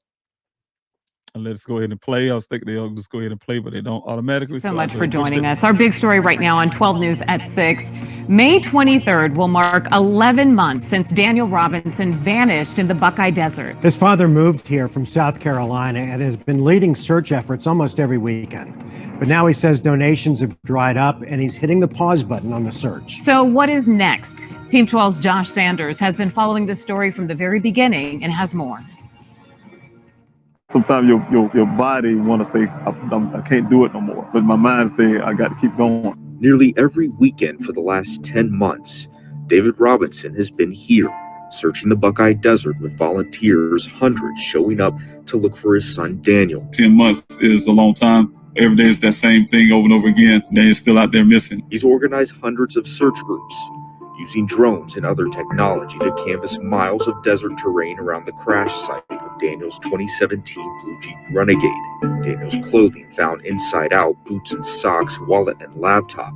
and let's go ahead and play. I was thinking they'll just go ahead and play, but they don't automatically. So much for joining us. Our big story right now on 12 News at 6. May 23rd will mark 11 months since Daniel Robinson vanished in the Buckeye Desert. His father moved here from South Carolina and has been leading search efforts almost every weekend. But now he says donations have dried up and he's hitting the pause button on the search. So what is next? Team 12's Josh Sanders has been following the story from the very beginning and has more. Sometimes your body want to say, I can't do it no more. But my mind say, I got to keep going. Nearly every weekend for the last 10 months, David Robinson has been here, searching the Buckeye Desert with volunteers, hundreds showing up to look for his son, Daniel. 10 months is a long time. Every day is that same thing over and over again. Daniel's still out there missing. He's organized hundreds of search groups, using drones and other technology to canvass miles of desert terrain around the crash site of Daniel's 2017 blue Jeep Renegade. Daniel's clothing found inside out, boots and socks, wallet and laptop.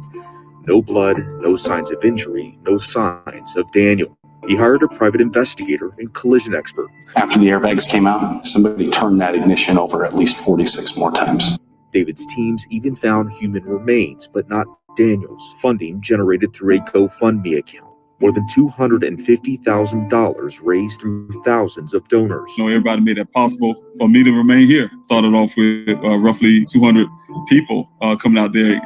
No blood, no signs of injury, no signs of Daniel. He hired a private investigator and collision expert. After the airbags came out, somebody turned that ignition over at least 46 more times. David's teams even found human remains, but not Daniel's. Funding generated through a GoFundMe account. More than $250,000 raised through thousands of donors. Everybody made it possible for me to remain here. Started off with roughly 200 people coming out there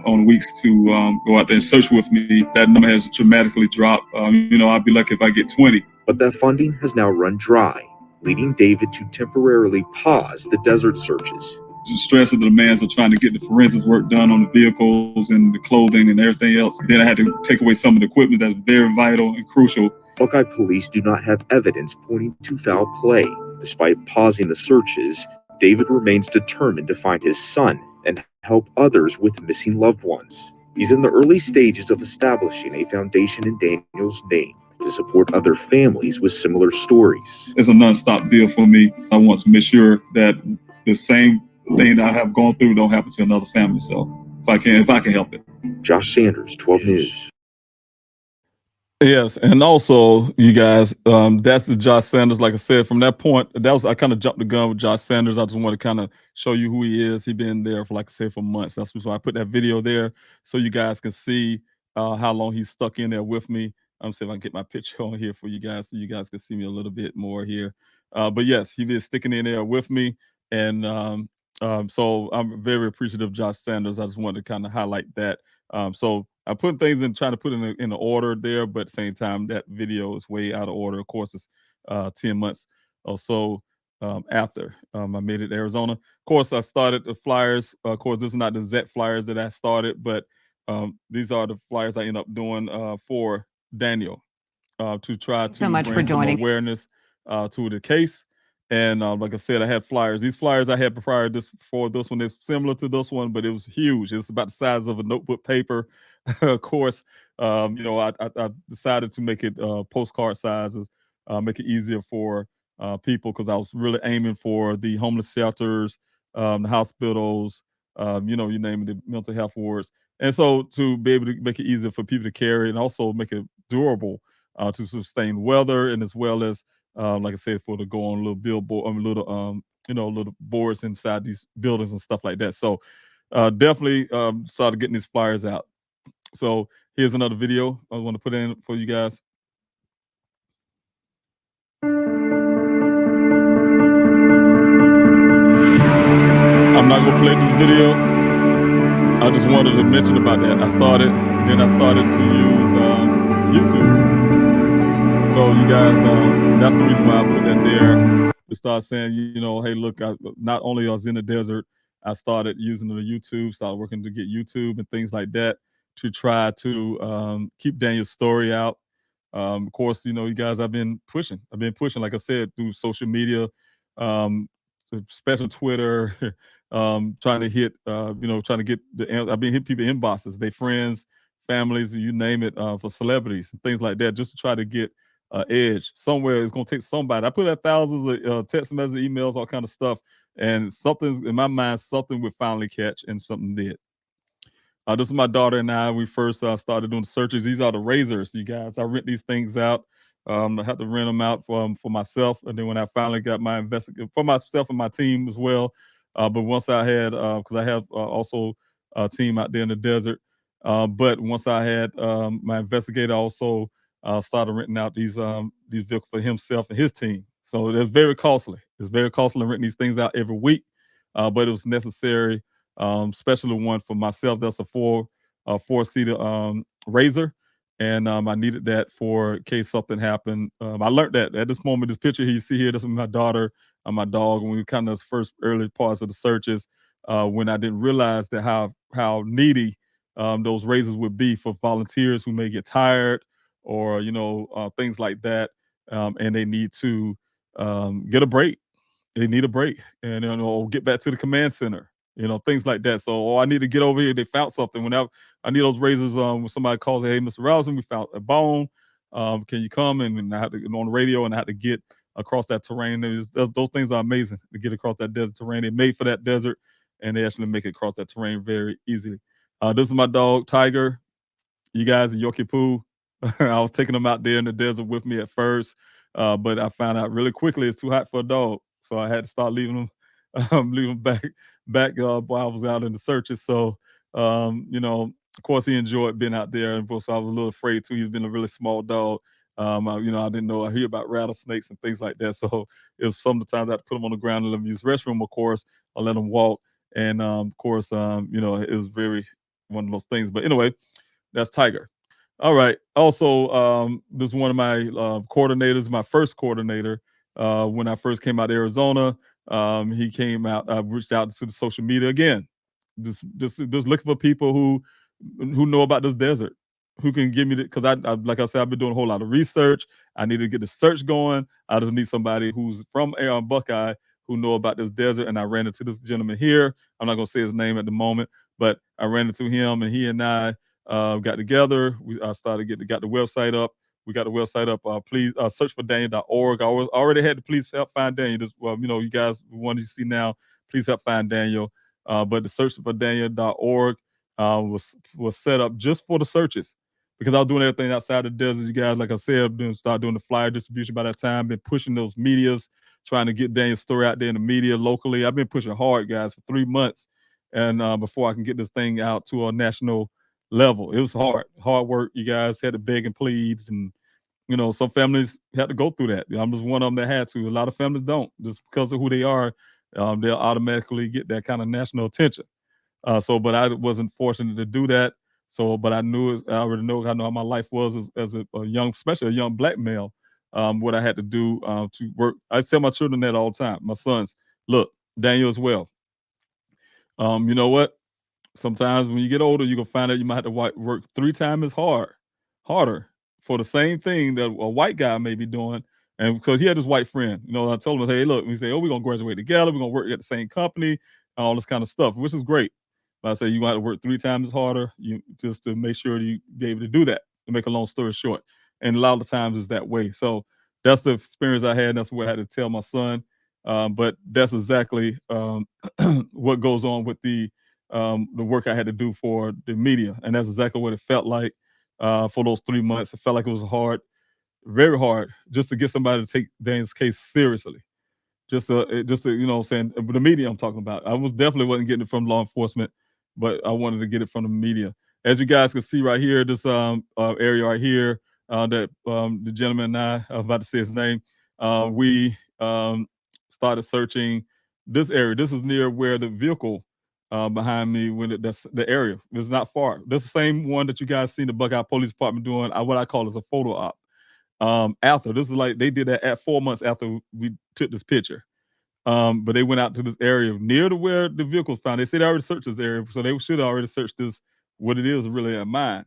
on weeks to go out there and search with me. That number has dramatically dropped. I'd be lucky if I get 20. But that funding has now run dry, leading David to temporarily pause the desert searches. The stress of the demands of trying to get the forensics work done on the vehicles and the clothing and everything else. Then I had to take away some of the equipment that's very vital and crucial. Buckeye police do not have evidence pointing to foul play. Despite pausing the searches, David remains determined to find his son and help others with missing loved ones. He's in the early stages of establishing a foundation in Daniel's name to support other families with similar stories. It's a nonstop deal for me. I want to make sure that the same thing that I have gone through don't happen to another family. So if I can help it. Josh Sanders, 12 News. Yes, and also, you guys, that's the Josh Sanders. Like I said, from that point, I kind of jumped the gun with Josh Sanders. I just want to kind of show you who he is. He's been there for, like I said, for months. That's why I put that video there so you guys can see how long he's stuck in there with me. I'm see if I can get my picture on here for you guys so you guys can see me a little bit more here. But yes, he's been sticking in there with me, and so I'm very appreciative of Josh Sanders. I just wanted to kind of highlight that. So I put things trying to put in the order there, but at the same time, that video is way out of order. Of course, it's 10 months or so after I made it to Arizona. Of course, I started the flyers. Of course, this is not the Zet flyers that I started, but these are the flyers I end up doing for Daniel to try to bring some awareness to the case. And like I said, I had flyers. These flyers I had prior this one is similar to this one, but it was huge. It's about the size of a notebook paper. Of course, I decided to make it postcard sizes, make it easier for people, because I was really aiming for the homeless shelters, the hospitals, you name it, the mental health wards. And so to be able to make it easier for people to carry and also make it durable to sustain weather, and as well as like I said, for to go on little billboard, little boards inside these buildings and stuff like that. So definitely started getting these flyers out. So here's another video I want to put in for you guys. I'm not gonna play this video. I just wanted to mention about that. I started to use YouTube. So you guys, that's the reason why I put that there. To start saying, hey, look, not only I was in the desert, I started using the YouTube, started working to get YouTube and things like that to try to keep Daniel's story out. Of course, you guys, I've been pushing, like I said, through social media, especially Twitter, trying to hit, trying to get I've been hitting people inboxes, their friends, families, you name it, for celebrities and things like that, just to try to get edge somewhere. It's going to take somebody. I put out thousands of text messages, emails, all kind of stuff, and something in my mind, something would finally catch, and something did. This is my daughter and I. We first started doing searches. These are the razors, you guys. I rent these things out. I had to rent them out for myself, and then when I finally got my investigation for myself and my team as well. But once I had, because I have also a team out there in the desert. But once I had my investigator also started renting out these vehicles for himself and his team. So it's very costly. It's very costly renting these things out every week, but it was necessary, especially one for myself. That's a four-seater razor, and I needed that for in case something happened. I learned that at this moment, this picture you see here, this is my daughter and my dog, when we kind of first early parts of the searches, when I didn't realize that how needy those razors would be for volunteers who may get tired, or things like that, and they need to get a break. They need a break, and get back to the command center. things like that. So, I need to get over here. They found something. Whenever I need those razors, when somebody calls, hey, Mr. Rousing, we found a bone. Can you come? And I had to get on the radio, and I had to get across that terrain. Those things are amazing to get across that desert terrain. They're made for that desert, and they actually make it across that terrain very easily. This is my dog, Tiger. You guys in Yorkie Poo. I was taking him out there in the desert with me at first, but I found out really quickly it's too hot for a dog, so I had to start leaving him back while I was out in the searches. So, of course, he enjoyed being out there, and so I was a little afraid too. He's been a really small dog. I didn't know. I hear about rattlesnakes and things like that. So it was some of the times I had to put him on the ground and let him use the restroom. Of course, I let him walk, and of course, it was very one of those things. But anyway, that's Tiger. All right. Also, this is one of my coordinators, my first coordinator. When I first came out to Arizona, he came out. I reached out to the social media again, just looking for people who know about this desert, who can give me the, because I like I said, I've been doing a whole lot of research. I need to get the search going. I just need somebody who's from Buckeye who know about this desert. And I ran into this gentleman here. I'm not gonna say his name at the moment, but I ran into him, and he and I got together. We got the website up. We got the website up. Please search for Daniel.org. I already had to please help find Daniel. You guys, the one you see now, please help find Daniel. But the search for Daniel.org was set up just for the searches, because I was doing everything outside the desert. You guys, like I said, start doing the flyer distribution by that time. Been pushing those medias, trying to get Daniel's story out there in the media locally. I've been pushing hard, guys, for 3 months, and before I can get this thing out to a national level. It was hard work. You guys had to beg and plead, and some families had to go through that. I'm just one of them that had to. A lot of families don't, just because of who they are. They'll automatically get that kind of national attention. But I wasn't fortunate to do that. But I knew I already know how my life was as a young, especially a young black male. What I had to do to work. I tell my children that all the time. My sons, look, Daniel as well. You know what? Sometimes when you get older, you're gonna find out you might have to work 3 times harder for the same thing that a white guy may be doing. And because he had this white friend, I told him, hey, look, we say, oh, we're gonna graduate together, we're gonna work at the same company, all this kind of stuff, which is great. But I say you got to work 3 times harder, just to make sure you be able to do that. To make a long story short, and a lot of times it's that way. So that's the experience I had. And that's what I had to tell my son. But that's exactly what goes on with the work I had to do for the media, and that's exactly what it felt like for those 3 months. It felt like it was hard, very hard, just to get somebody to take Dane's case seriously. Just to saying, the media I'm talking about. I definitely wasn't getting it from law enforcement, but I wanted to get it from the media. As you guys can see right here, this area right here, that the gentleman and I was about to say his name, we started searching this area. This is near where the vehicle behind me, that's the area. It's not far. That's the same one that you guys seen the Buckeye Police Department doing what I call as a photo op. After this is like they did that at 4 months after we took this picture. But they went out to this area near to where the vehicle was found. They said they already searched this area, so they should have already searched this, what it is really at mine.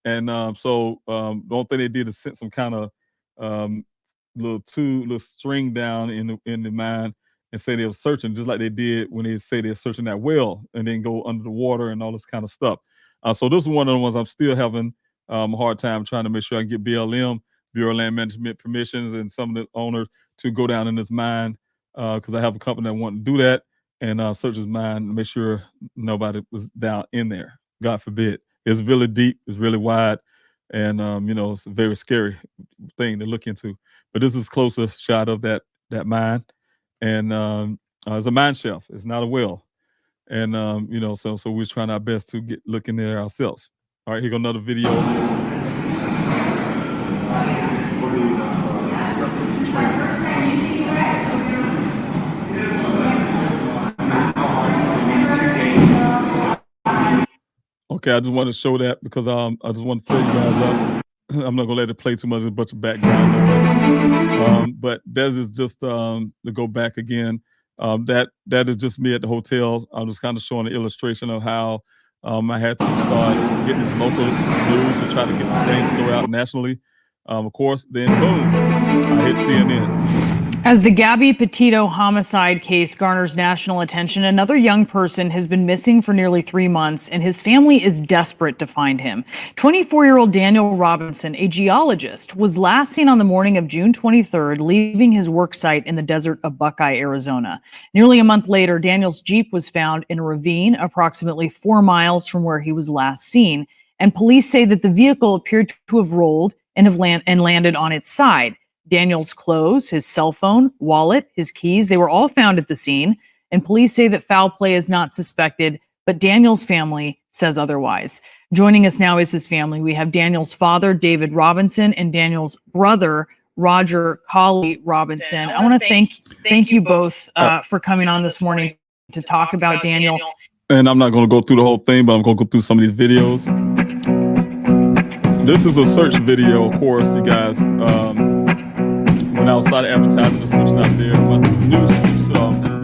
And the only thing they did is sent some kind of little string down in the mine and say they were searching, just like they did when they say they're searching that well and then go under the water and all this kind of stuff. So this is one of the ones I'm still having a hard time trying to make sure I can get BLM, Bureau of Land Management permissions, and some of the owners to go down in this mine, because I have a company that want to do that and search his mine and make sure nobody was down in there. God forbid. It's really deep. It's really wide. And, it's a very scary thing to look into. But this is a closer shot of that mine. And it's a mine shaft. It's not a well. And, so we're trying our best to look in there ourselves. All right, here goes another video. Okay, I just want to show that because I just want to tell you guys I'm not gonna let it play too much, a bunch of background noise. But that is just to go back again. That is just me at the hotel. I'm just kind of showing an illustration of how I had to start getting this local news to try to get my dang story out nationally. Of course, then boom, I hit CNN. As the Gabby Petito homicide case garners national attention, another young person has been missing for nearly 3 months, and his family is desperate to find him. 24-year-old Daniel Robinson, a geologist, was last seen on the morning of June 23rd, leaving his work site in the desert of Buckeye, Arizona. Nearly a month later, Daniel's Jeep was found in a ravine approximately 4 miles from where he was last seen, and police say that the vehicle appeared to have rolled and landed on its side. Daniel's clothes, his cell phone, wallet, his keys, they were all found at the scene, and police say that foul play is not suspected, but Daniel's family says otherwise. Joining us now is his family. We have Daniel's father, David Robinson, and Daniel's brother, Roger Colley Robinson. I want to thank you both for coming on this morning to talk about Daniel. And I'm not going to go through the whole thing, but I'm going to go through some of these videos. This is a search video, of course, you guys. When I started advertising the searches out there, my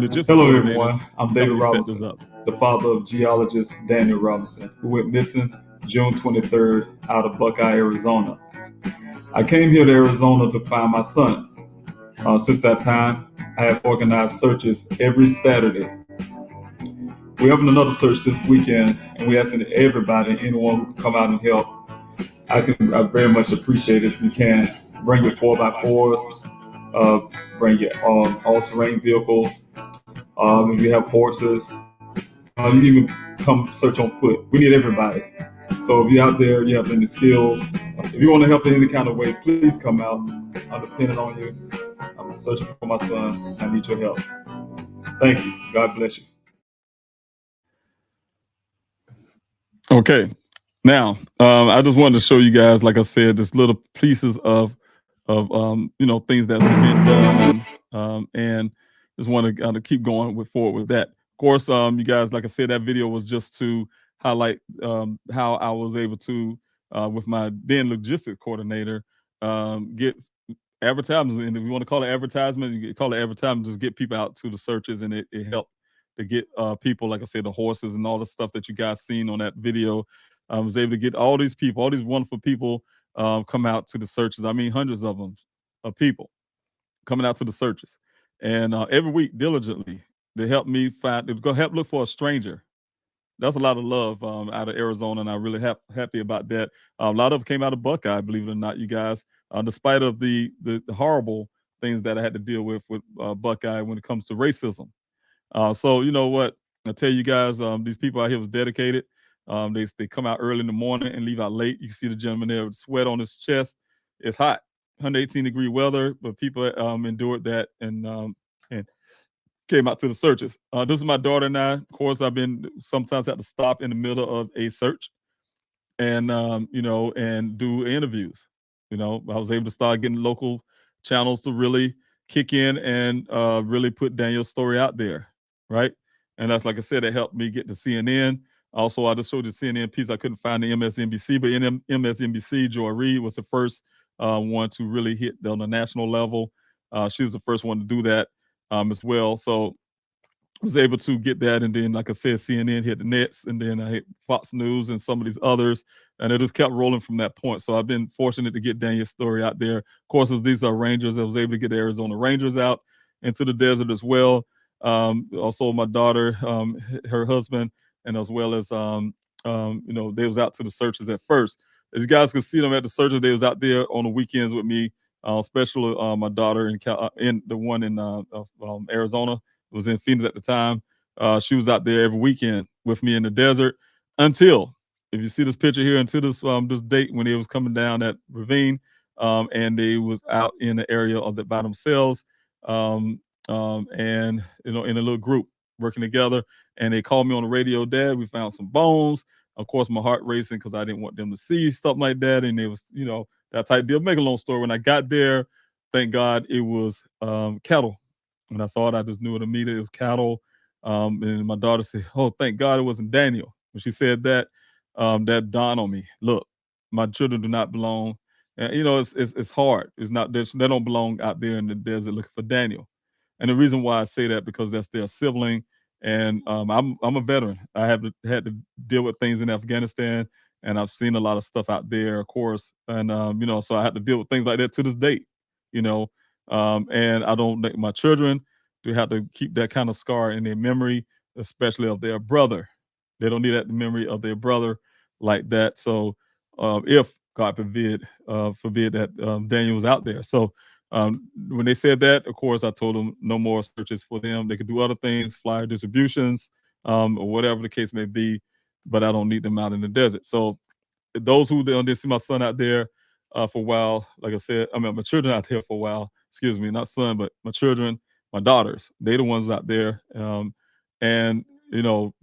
news Hello, everyone. I'm David Robinson, the father of geologist Daniel Robinson, who went missing June 23rd out of Buckeye, Arizona. I came here to Arizona to find my son. Since that time, I have organized searches every Saturday. We're having another search this weekend, and we're asking everybody, anyone who can come out and help. I very much appreciate it if you can. Bring your 4x4s, bring your all-terrain vehicles. If you have horses, you can even come search on foot. We need everybody. So if you're out there, you have any skills, if you want to help in any kind of way, please come out. I'm dependent on you. I'm searching for my son. I need your help. Thank you. God bless you. Okay. Now, I just wanted to show you guys, like I said, just little pieces of things that have been done, and just want to keep going forward with that. Of course, you guys, like I said, that video was just to highlight how I was able to, with my then logistics coordinator, get advertisements. And if you want to call it advertisement, you can call it advertisement. Just get people out to the searches, and it helped to get people, like I said, the horses and all the stuff that you guys seen on that video. I was able to get all these people, all these wonderful people come out to the searches. I mean, hundreds of them, of people coming out to the searches. And every week, diligently, they help me find, they go help look for a stranger. That's a lot of love out of Arizona, and I'm really happy about that. A lot of them came out of Buckeye, believe it or not, you guys, despite of the horrible things that I had to deal with Buckeye when it comes to racism. So you know what? I tell you guys, these people out here was dedicated. They come out early in the morning and leave out late. You can see the gentleman there with sweat on his chest. It's hot, 118-degree weather, but people endured that and came out to the searches. This is my daughter and I. Of course, I've been sometimes have to stop in the middle of a search and and do interviews. I was able to start getting local channels to really kick in and really put Daniel's story out there, right? And that's, like I said, it helped me get to CNN. Also, I just showed the CNN piece. I couldn't find the MSNBC, but in MSNBC, Joy Reid was the first one to really hit on the national level. She was the first one to do that as well. So was able to get that, and then, like I said, CNN hit the nets, and then I hit Fox News and some of these others, and it just kept rolling from that point. So I've been fortunate to get Daniel's story out there. Of course, as these are Rangers, I was able to get the Arizona Rangers out into the desert as well. Also, my daughter, her husband, and as well as they was out to the searches at first. As you guys can see them at the searches, they was out there on the weekends with me, especially my daughter in the one in Arizona. Was in Phoenix at the time. She was out there every weekend with me in the desert until, if you see this picture here, until this date when they was coming down that ravine, and they was out in the area by themselves, and in a little group working together. And they called me on the radio, Dad, we found some bones. Of course, my heart racing because I didn't want them to see stuff like that. And it was, that type deal. Make a long story. When I got there, thank God it was cattle. When I saw it, I just knew it immediately. It was cattle. And my daughter said, "Oh, thank God it wasn't Daniel." When she said that, that dawned on me. Look, my children do not belong. And, it's hard. It's not. They don't belong out there in the desert looking for Daniel. And the reason why I say that, because that's their sibling. And I'm a veteran. I had to deal with things in Afghanistan, and I've seen a lot of stuff out there, of course. And so I had to deal with things like that to this date. And I don't think my children do have to keep that kind of scar in their memory, especially of their brother. They don't need that memory of their brother like that. So if God forbid that Daniel was out there. So when they said that, of course, I told them no more searches for them. They could do other things, flyer distributions, or whatever the case may be, but I don't need them out in the desert. So those who didn't see my son out there for a while, like I said, I mean, my children out there for a while, excuse me, not son, but my children, my daughters, they the ones out there. And,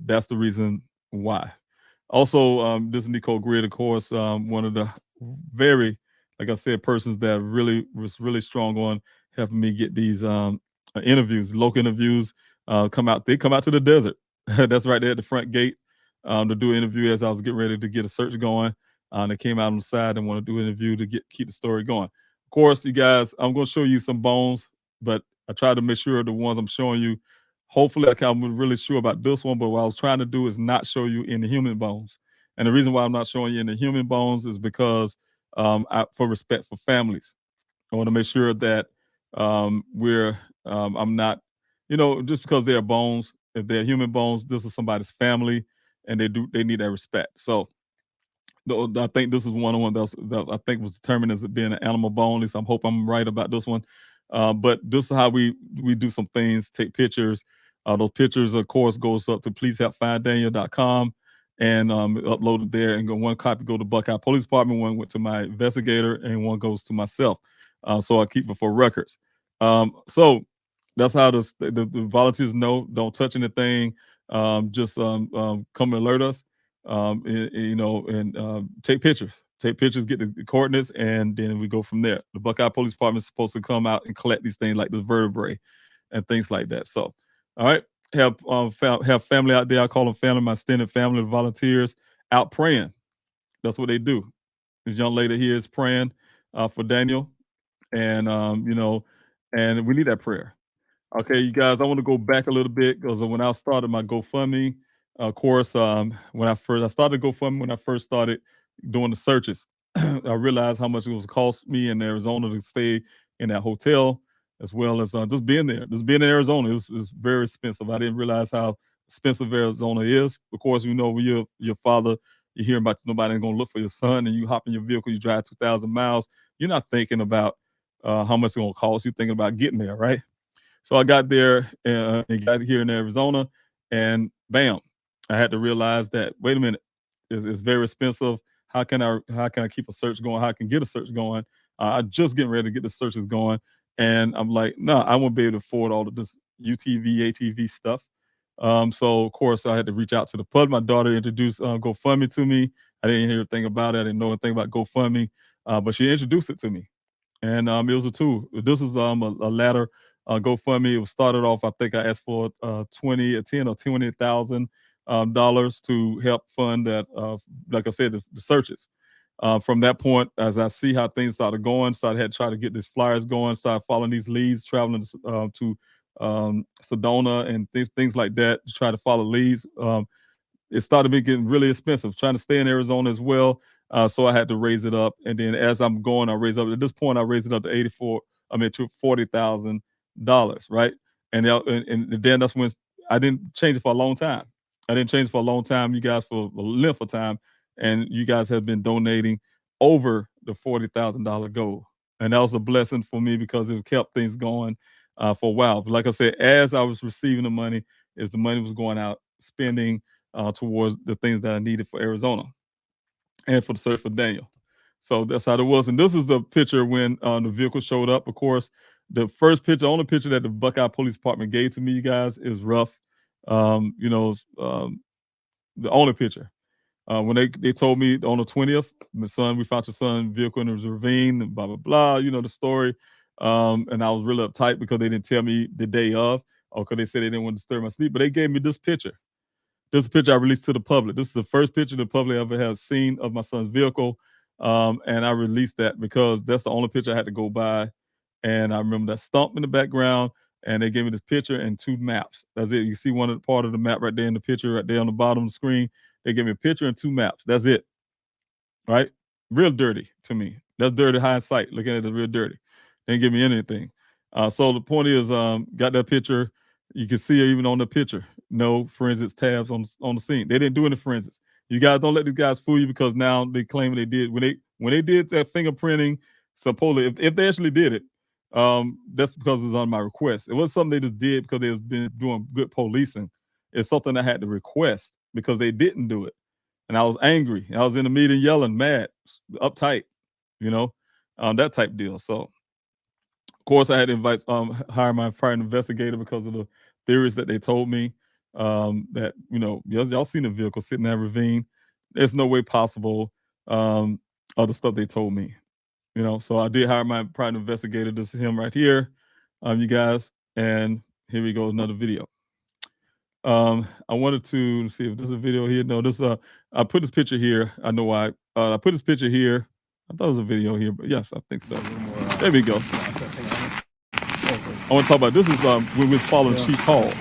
that's the reason why. Also, this is Nicole Grid, of course, one of the very, like I said, persons that was really strong on helping me get these interviews, local interviews. They come out to the desert. That's right there at the front gate to do an interview as I was getting ready to get a search going. They came out on the side and want to do an interview to keep the story going. Of course, you guys, I'm going to show you some bones, but I try to make sure the ones I'm showing you, hopefully I'm really sure about this one, but what I was trying to do is not show you in the human bones. And the reason why I'm not showing you in the human bones is because for respect for families. I want to make sure that I'm not, just because they're bones, if they're human bones, this is somebody's family and they need that respect. So I think this is one that I think was determined as it being an animal bone. At least I hope I'm right about this one. But this is how we do some things, take pictures. Those pictures, of course, goes up to pleasehelpfinddaniel.com and uploaded there. And one copy go to Buckeye Police Department, one went to my investigator, and one goes to myself. So I keep it for records. So that's how the volunteers know. Don't touch anything. Just come and alert us. Take pictures. Take pictures, get the coordinates, and then we go from there. The Buckeye Police Department is supposed to come out and collect these things like the vertebrae and things like that. So, all right, have family out there. I call them family, my extended family, the volunteers out praying. That's what they do. This young lady here is praying for Daniel, and and we need that prayer. Okay, you guys, I want to go back a little bit because when I started my GoFundMe, of course, when I started GoFundMe, when I first started doing the searches, I realized how much it was cost me in Arizona to stay in that hotel, as well as just being there. Just being in Arizona is very expensive. I didn't realize how expensive Arizona is. Of course, when your father, you hear about nobody going to look for your son, and you hop in your vehicle, you drive 2,000 miles. You're not thinking about how much it's going to cost. You're thinking about getting there, right? So I got there and got here in Arizona, and bam, I had to realize that wait a minute, it's very expensive. How can I keep a search going? How I can get a search going? I just getting ready to get the searches going, and I'm like, no, I won't be able to afford all of this UTV, ATV stuff. So of course I had to reach out to the public. My daughter introduced GoFundMe to me. I didn't hear anything about it. I didn't know anything about GoFundMe, but she introduced it to me, and it was a tool. This is a ladder GoFundMe. It was started off. I think I asked for $10 or $20,000 to help fund that. Like I said, the searches. From that point, as I see how things started going, had to try to get these flyers going, started following these leads, traveling to Sedona and things like that to try to follow leads. It started getting really expensive, trying to stay in Arizona as well. So I had to raise it up. And then as I'm going, I raise up. At this point, I raised it up to to $40,000, right? And then that's when I didn't change it for a long time. I didn't change it for a long time, you guys, for a length of time. And you guys have been donating over the $40,000 goal. And that was a blessing for me because it kept things going for a while. But like I said, as I was receiving the money, as the money was going out, spending towards the things that I needed for Arizona and for the search for Daniel. So that's how it was. And this is the picture when the vehicle showed up. Of course, the first picture, the only picture that the Buckeye Police Department gave to me, you guys, is rough. The only picture. When they told me on the 20th, we found your son's vehicle in the ravine, and blah, blah, blah, the story. And I was really uptight because they didn't tell me the day of, or because they said they didn't want to disturb my sleep. But they gave me this picture. This is a picture I released to the public. This is the first picture the public ever has seen of my son's vehicle. And I released that because that's the only picture I had to go by. And I remember that stump in the background, and they gave me this picture and two maps. That's it. You see part of the map right there in the picture, right there on the bottom of the screen. They gave me a picture and two maps. That's it. Right? Real dirty to me. That's dirty hindsight. Looking at it, real dirty. They didn't give me anything. So the point is, got that picture. You can see her even on the picture. No forensics tabs on the scene. They didn't do any forensics. You guys don't let these guys fool you, because now they claim they did when they did that fingerprinting. Supposedly, if they actually did it, that's because it was on my request. It wasn't something they just did because they was been doing good policing. It's something I had to request because they didn't do it, and I was angry. I was in the meeting yelling, mad, uptight, that type deal. So. Of course, I had to hire my private investigator because of the theories that they told me. That y'all seen the vehicle sitting in that ravine. There's no way possible. Other stuff they told me. So I did hire my private investigator. This is him right here, you guys. And here we go, another video. I wanted to see if there's a video here. No, this I put this picture here. I know why. I put this picture here. I thought it was a video here, but yes, I think so. There we go. I want to talk about this is when we was following Chief Hall.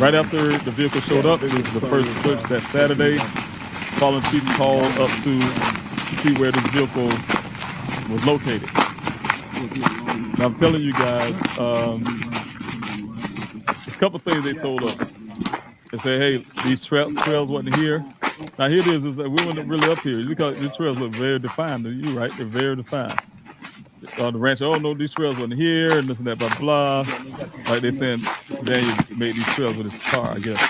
Right after the vehicle showed up, it was the first search that Saturday. Following Chief Hall up to see where this vehicle was located. Now I'm telling you guys, a couple things they told us. They said, hey, these trails wasn't here. Now here it is that we weren't really up here because the trails look very defined. You're right, they're very defined. The rancher, oh no, these trails wasn't here, and this and that, blah, blah. Like they're saying, Daniel made these trails with his car, I guess,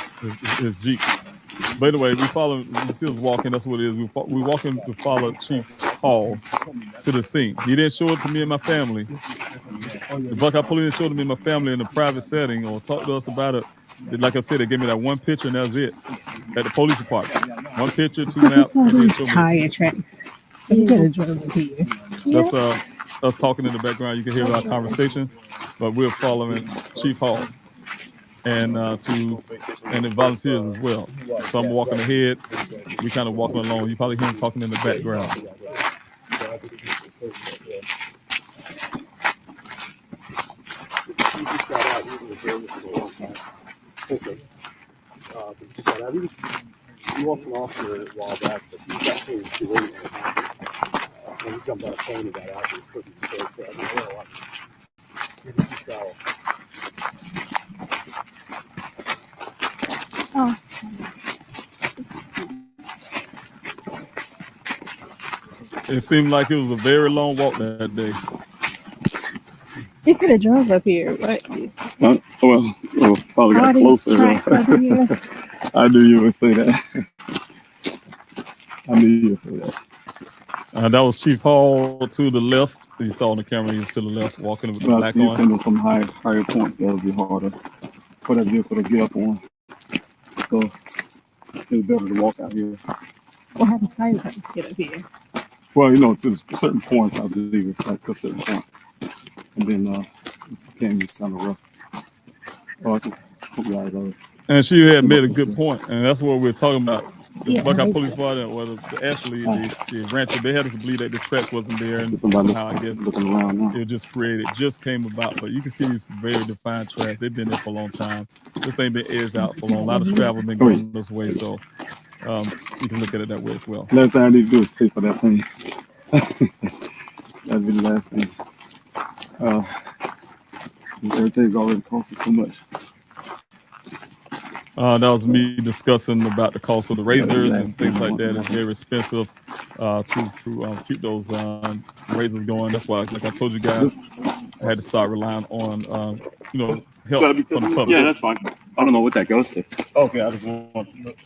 his Jeep. But anyway, we see us walking, that's what it is. We walking to follow Chief Hall to the scene. He didn't show it to me and my family. The Buckeye Police showed it to me and my family in a private setting or talk to us about it. Like I said, they gave me that one picture and that was it. At the police department. One picture, 2 maps. These tire tracks. So you gotta drove here. That's us talking in the background. You can hear our conversation, but we're following Chief Hall and the volunteers as well. So I'm walking ahead. We kind of walking along. You probably hear him talking in the background. He wasn't off here a while back, but he got changed to wait. When he jumped on a plane, he got out and cookies and cakes. So I mean, It seemed like it was a very long walk that day. You could have drove up here, right? well, probably got closer. I knew you would say that. I knew you would say that. That was Chief Hall to the left. You saw on the camera, he was to the left, walking with the black on. Send them from higher points, that would be harder for that vehicle to get up on. So it's better to walk out here. What happened to tire tracks to get up here? Well, to certain points, I believe it's like to a certain point. And then it became kind of rough. Oh, it's just guys over. And she had made a good point, and that's what we're talking about. The Buckeye Police Department, the rancher, they had us believe that the track wasn't there, and somehow I guess it just came about. But you can see these very defined tracks. They've been there for a long time. This thing been edged out for a long. A lot of travel been going this way, so you can look at it that way as well. Last thing I need to do is pay for that thing. That'd be the last thing. Everything's already costing so much. That was me discussing about the cost of the razors and things like that. It's very expensive to keep those razors going. That's why, like I told you guys, I had to start relying on help from the public. Yeah, that's fine. I don't know what that goes to. Okay, I just want to look.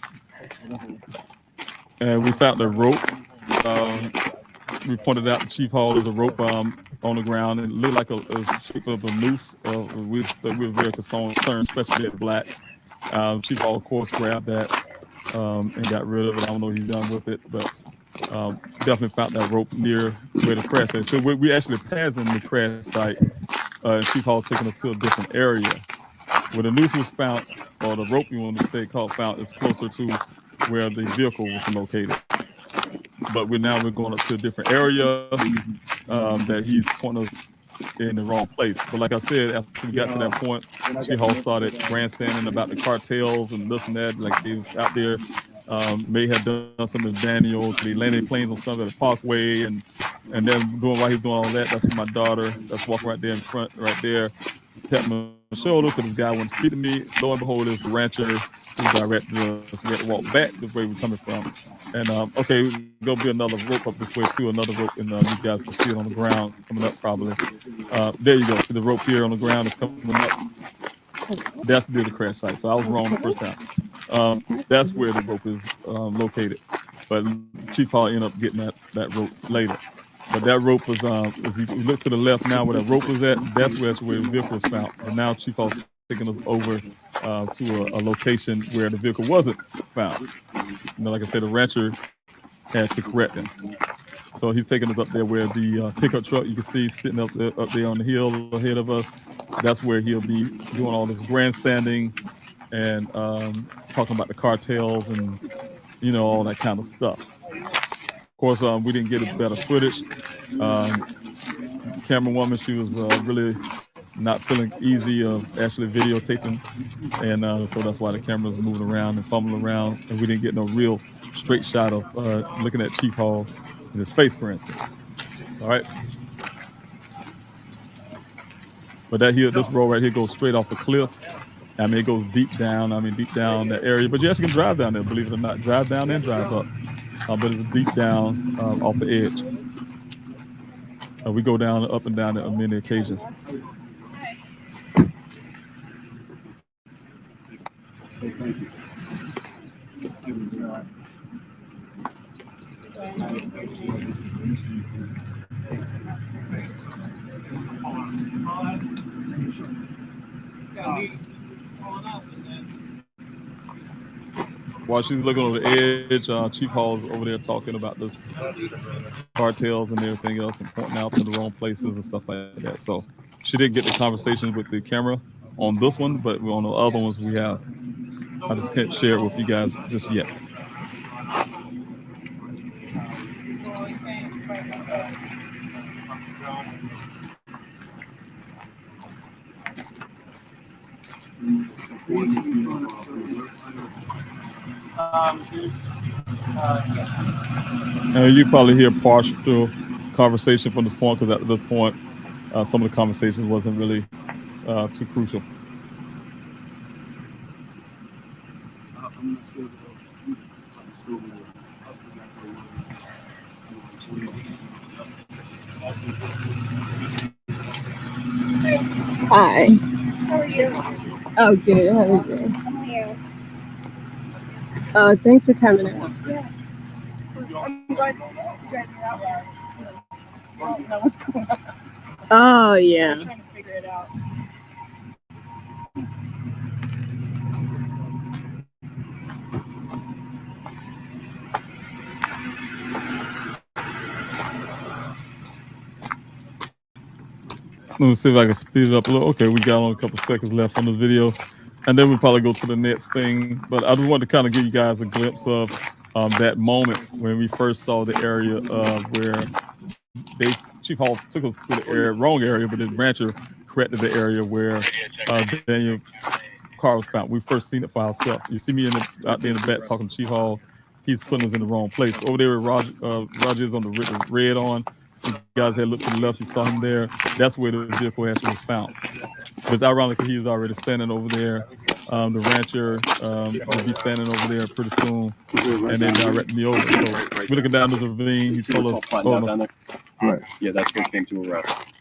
And we found the rope. We pointed out to Chief Hall there's a rope on the ground. It looked like a shape of a noose. We were very concerned, especially at black. Chief Hall, of course, grabbed that and got rid of it. I don't know what he's done with it, but definitely found that rope near where the crash is. So we actually passed in the crash site. Chief Hall taking us to a different area. Where the noose was found, or the rope you want to say found, is closer to where the vehicle was located. But we're going up to a different area that he's pointing us in the wrong place. But like I said, after we got to that point, Chief Hall started grandstanding about the cartels and this and that. Like he was out there, may have done some of Daniel. They landed planes on some of the parkway and And then while he's doing all that, that's my daughter that's walking right there in front, right there, tapping my shoulder because this guy wouldn't speak to me. Lo and behold, it's the rancher who directed us. We had to walk back the way we're coming from. And okay, there'll be another rope up this way too, another rope, and you guys can see it on the ground coming up probably. There you go. See the rope here on the ground is coming up. That's near the crash site. So I was wrong the first time. That's where the rope is located. But Chief Hall ended up getting that rope later. But that rope was, if you look to the left now where that rope was at, that's where the vehicle was found. But now Chief Hall's taking us over to a location where the vehicle wasn't found. Like I said, the rancher had to correct him. So he's taking us up there where the pickup truck, you can see sitting up there on the hill ahead of us. That's where he'll be doing all this grandstanding and talking about the cartels and, all that kind of stuff. Of course, we didn't get better footage. Camera woman, she was really not feeling easy of actually videotaping. And so that's why the camera was moving around and fumbling around. And we didn't get no real straight shot of looking at Chief Hall in his face, for instance. All right. But this road right here goes straight off the cliff. I mean, it goes deep down that area. But you actually can drive down there, believe it or not. Drive down and drive up. But it's deep down off the edge. We go down, up and down on many occasions. While she's looking over the edge, Chief Hall's over there talking about this cartels and everything else and pointing out to the wrong places and stuff like that. So she didn't get the conversation with the camera on this one, but on the other ones we have. I just can't share it with you guys just yet. You probably hear partial conversation from this point because at this point, some of the conversation wasn't really too crucial. Hi. How are you? Oh, good. How are you? How are you? Thanks for coming out. Yeah. I'm glad you guys are out there. I don't know what's going on. Oh, yeah. I'm trying to figure it out. Let me see if I can speed it up a little. Okay, we got only a couple seconds left on this video. And then we'll probably go to the next thing. But I just wanted to kind of give you guys a glimpse of that moment when we first saw the area where Chief Hall took us to the wrong area, but the rancher corrected the area where Daniel car was found. We first seen it for ourselves. You see me out there in the back talking to Chief Hall. He's putting us in the wrong place. Over there with Roger's on the red on. You guys had looked to the left, you saw him there. That's where the vehicle actually was found. But ironically, he was already standing over there. The rancher will be standing over there pretty soon, and then direct me over. So we're looking down this ravine. He told us, right. Yeah, that's where he came to arrest.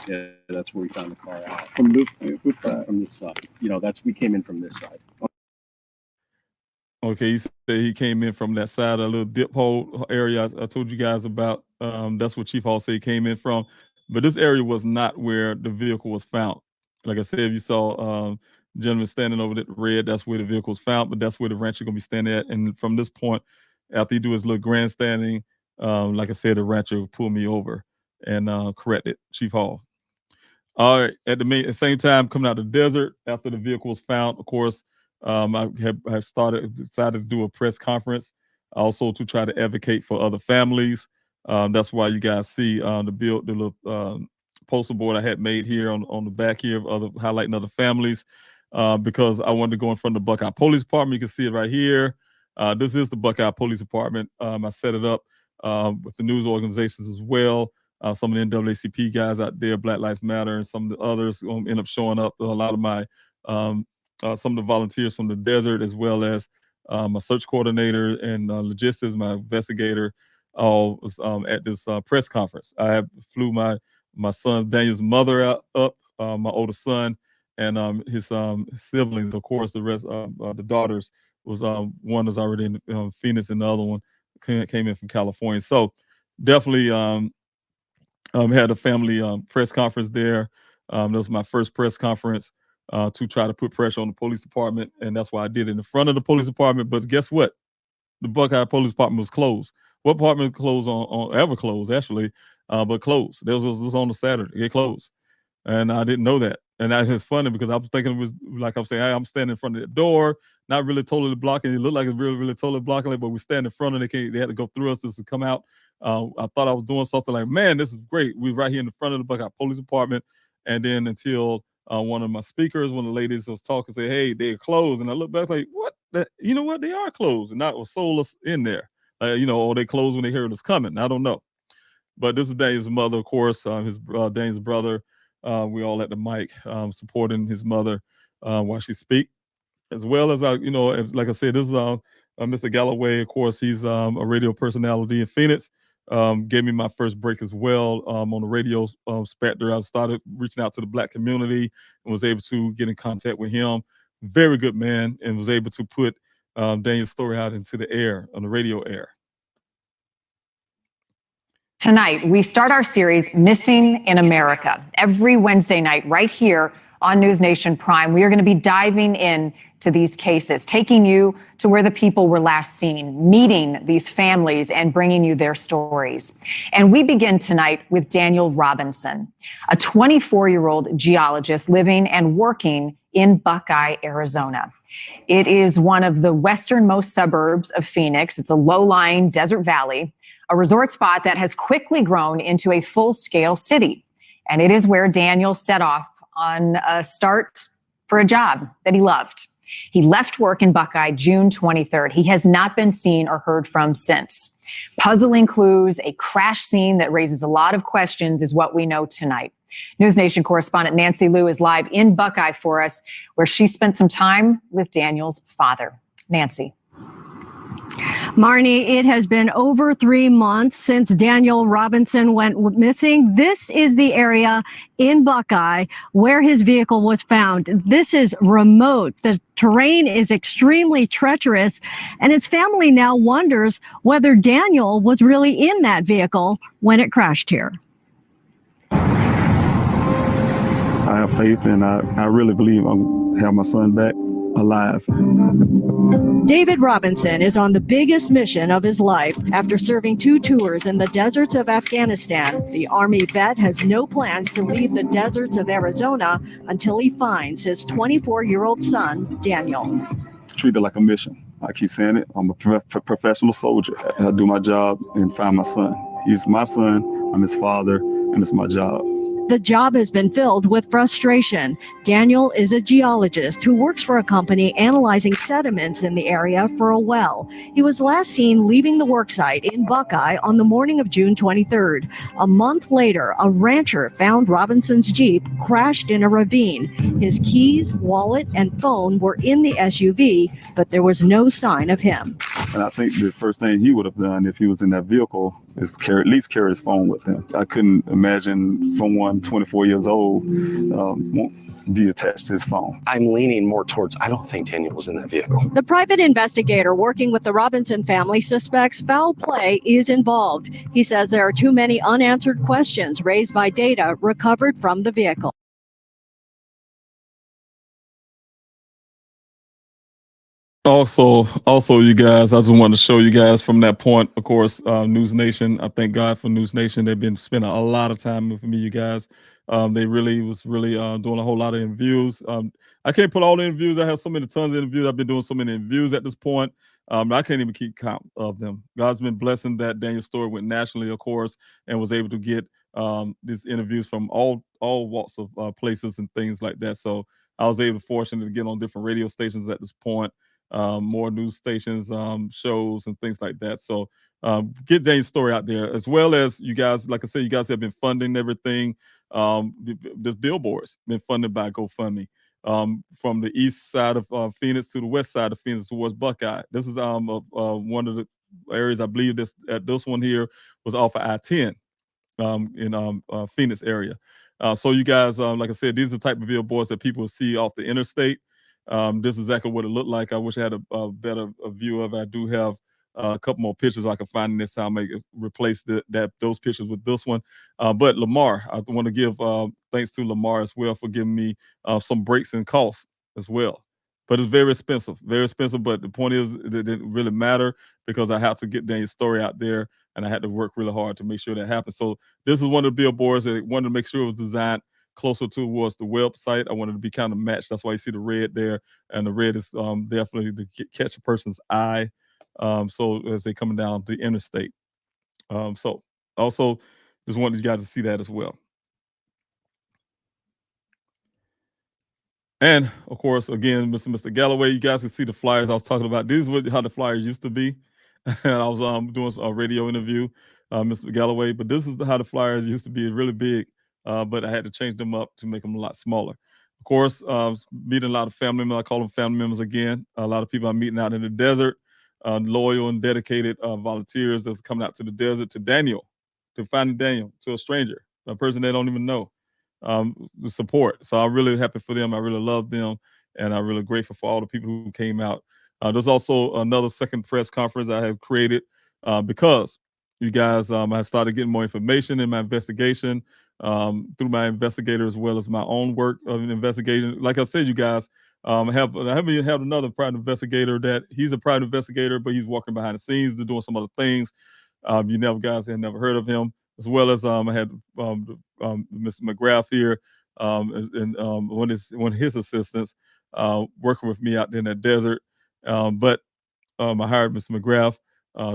Yeah, that's where we found the car out. From this side. From this side. We came in from this side. Okay, he said he came in from that side, a little dip hole area I told you guys about. That's what Chief Hall said he came in from. But this area was not where the vehicle was found. Like I said, if you saw gentleman standing over the red, that's where the vehicle was found, but that's where the rancher going to be standing at. And from this point, after he do his little grandstanding, like I said, the rancher will pull me over and corrected Chief Hall. All right, at the same time, coming out of the desert, after the vehicle was found, of course, I decided to do a press conference, also to try to advocate for other families. That's why you guys see the little poster board I had made here on the back here of highlighting other families, because I wanted to go in front of the Buckeye Police Department. You can see it right here. This is the Buckeye Police Department. I set it up with the news organizations as well. Some of the NAACP guys out there, Black Lives Matter, and some of the others end up showing up. A lot of my some of the volunteers from the desert, as well as my search coordinator and logistics, my investigator, all was at this press conference. I flew my son Daniel's mother up, my oldest son, and his siblings. Of course, the rest, the daughters was one is already in Phoenix, and the other one came in from California. So definitely had a family press conference there. That was my first press conference to try to put pressure on the police department, and that's why I did it in front of the police department. But guess what? The Buckeye Police Department was closed. What department closed on ever closed actually, but closed. This was on a Saturday. It closed, and I didn't know that. And that is funny because I was thinking it was like I'm saying, hey, I'm standing in front of the door, not really totally blocking. It looked like it's really totally blocking it, but we stand in front of it. They had to go through us just to come out. I thought I was doing something like, man, this is great. We're right here in the front of the Buckeye Police Department, and then until one of my speakers, one of the ladies was talking, say, hey, they're closed. And I looked back like, what? You know what? They are closed. And not was soulless in there. Or they closed when they heard us coming. I don't know. But this is Daniel's mother, of course, Daniel's brother. We all at the mic supporting his mother while she speak. As well as, like I said, this is Mr. Galloway. Of course, he's a radio personality in Phoenix. Gave me my first break as well on the radio spectrum. I started reaching out to the Black community and was able to get in contact with him. Very good man, and was able to put Daniel's story out into the air, on the radio air. Tonight, we start our series, Missing in America. Every Wednesday night, right here on News Nation Prime, we are going to be diving in to these cases, taking you to where the people were last seen, meeting these families and bringing you their stories. And we begin tonight with Daniel Robinson, a 24-year-old geologist living and working in Buckeye, Arizona. It is one of the westernmost suburbs of Phoenix. It's a low-lying desert valley, a resort spot that has quickly grown into a full-scale city. And it is where Daniel set off on a start for a job that he loved. He left work in Buckeye June 23rd. He has not been seen or heard from since. Puzzling clues, a crash scene that raises a lot of questions is what we know tonight. News Nation correspondent Nancy Liu is live in Buckeye for us, where she spent some time with Daniel's father. Nancy. Marnie, it has been over 3 months since Daniel Robinson went missing. This is the area in Buckeye where his vehicle was found. This is remote. The terrain is extremely treacherous, and his family now wonders whether Daniel was really in that vehicle when it crashed here. I have faith, and I really believe I'll have my son back alive. David Robinson is on the biggest mission of his life. After serving 2 tours in the deserts of Afghanistan, the Army vet has no plans to leave the deserts of Arizona until he finds his 24-year-old son, Daniel. Treat it like a mission. I keep saying it. I'm a professional soldier. I do my job and find my son. He's my son, I'm his father, and it's my job. The job has been filled with frustration. Daniel is a geologist who works for a company analyzing sediments in the area for a well. He was last seen leaving the worksite in Buckeye on the morning of June 23rd. A month later, a rancher found Robinson's Jeep crashed in a ravine. His keys, wallet, and phone were in the SUV, but there was no sign of him. And I think the first thing he would have done if he was in that vehicle is at least carry his phone with him. I couldn't imagine someone 24 years old won't be attached to his phone. I'm leaning more towards, I don't think Daniel was in that vehicle. The private investigator working with the Robinson family suspects foul play is involved. He says there are too many unanswered questions raised by data recovered from the vehicle. Also, you guys, I just wanted to show you guys from that point, of course, News Nation. I thank God for News Nation. They've been spending a lot of time with me, you guys. They was really doing a whole lot of interviews. I can't put all the interviews. I have so many tons of interviews. I've been doing so many interviews at this point. I can't even keep count of them. God's been blessing that Daniel's story went nationally, of course, and was able to get these interviews from all walks of places and things like that. So I was fortunate to get on different radio stations at this point. More news stations, shows, and things like that. So get Dane's story out there, as well as you guys. Like I said, you guys have been funding everything. This billboards been funded by GoFundMe. From the east side of Phoenix to the west side of Phoenix towards Buckeye. This is one of the areas I believe this one here was off of I-10 in Phoenix area. So you guys, like I said, these are the type of billboards that people see off the interstate. This is exactly what it looked like. I wish I had a better view of it. I do have a couple more pictures I can find in this time. Make replace those pictures with this one. But Lamar, I want to give thanks to Lamar as well for giving me some breaks in costs as well. But it's very expensive, very expensive. But the point is, it didn't really matter because I have to get Daniel's story out there, and I had to work really hard to make sure that happened. So this is one of the billboards that I wanted to make sure it was designed closer towards the website. I wanted to be kind of matched. That's why you see the red there, and the red is definitely to catch a person's eye. So as they coming down the interstate. So also just wanted you guys to see that as well. And of course, again, Mr. Galloway, you guys can see the flyers I was talking about. This is how the flyers used to be. And I was doing a radio interview, Mr. Galloway, but this is how the flyers used to be, really big. But I had to change them up to make them a lot smaller. Of course, meeting a lot of family members. I call them family members again. A lot of people I'm meeting out in the desert, loyal and dedicated volunteers that's coming out to the desert to Daniel, to finding Daniel, to a stranger, a person they don't even know. The support. So I'm really happy for them. I really love them, and I'm really grateful for all the people who came out. There's also another second press conference I have created because you guys, I started getting more information in my investigation through my investigator as well as my own work of an investigation. Like I said, you guys, I haven't even had another private investigator that he's a private investigator, but he's walking behind the scenes, they're doing some other things. You guys have never heard of him. As well as I had Mr. McGrath here and one of his assistants working with me out there in that desert. But I hired Mr. McGrath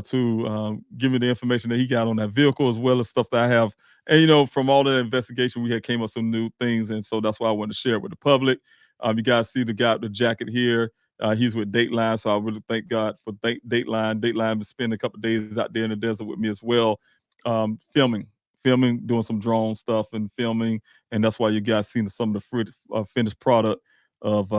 to give me the information that he got on that vehicle, as well as stuff that I have. And from all that investigation, we had came up some new things, and so that's why I wanted to share it with the public. You guys see the guy with the jacket here. He's with Dateline, so I really thank God for Dateline. Dateline been spending a couple of days out there in the desert with me as well. Filming, doing some drone stuff and filming, and that's why you guys seen some of the finished product of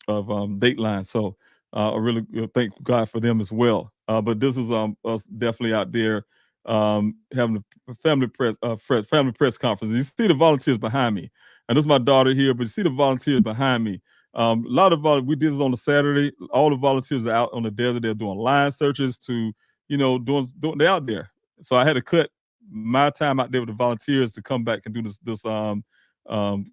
Dateline. So I really thank God for them as well. But this is us definitely out there having a family press conference. You see the volunteers behind me, and this is my daughter here, but you see the volunteers behind me. A lot of we did this on a Saturday. All the volunteers are out on the desert. They're doing line searches to, doing they're out there. So I had to cut my time out there with the volunteers to come back and do this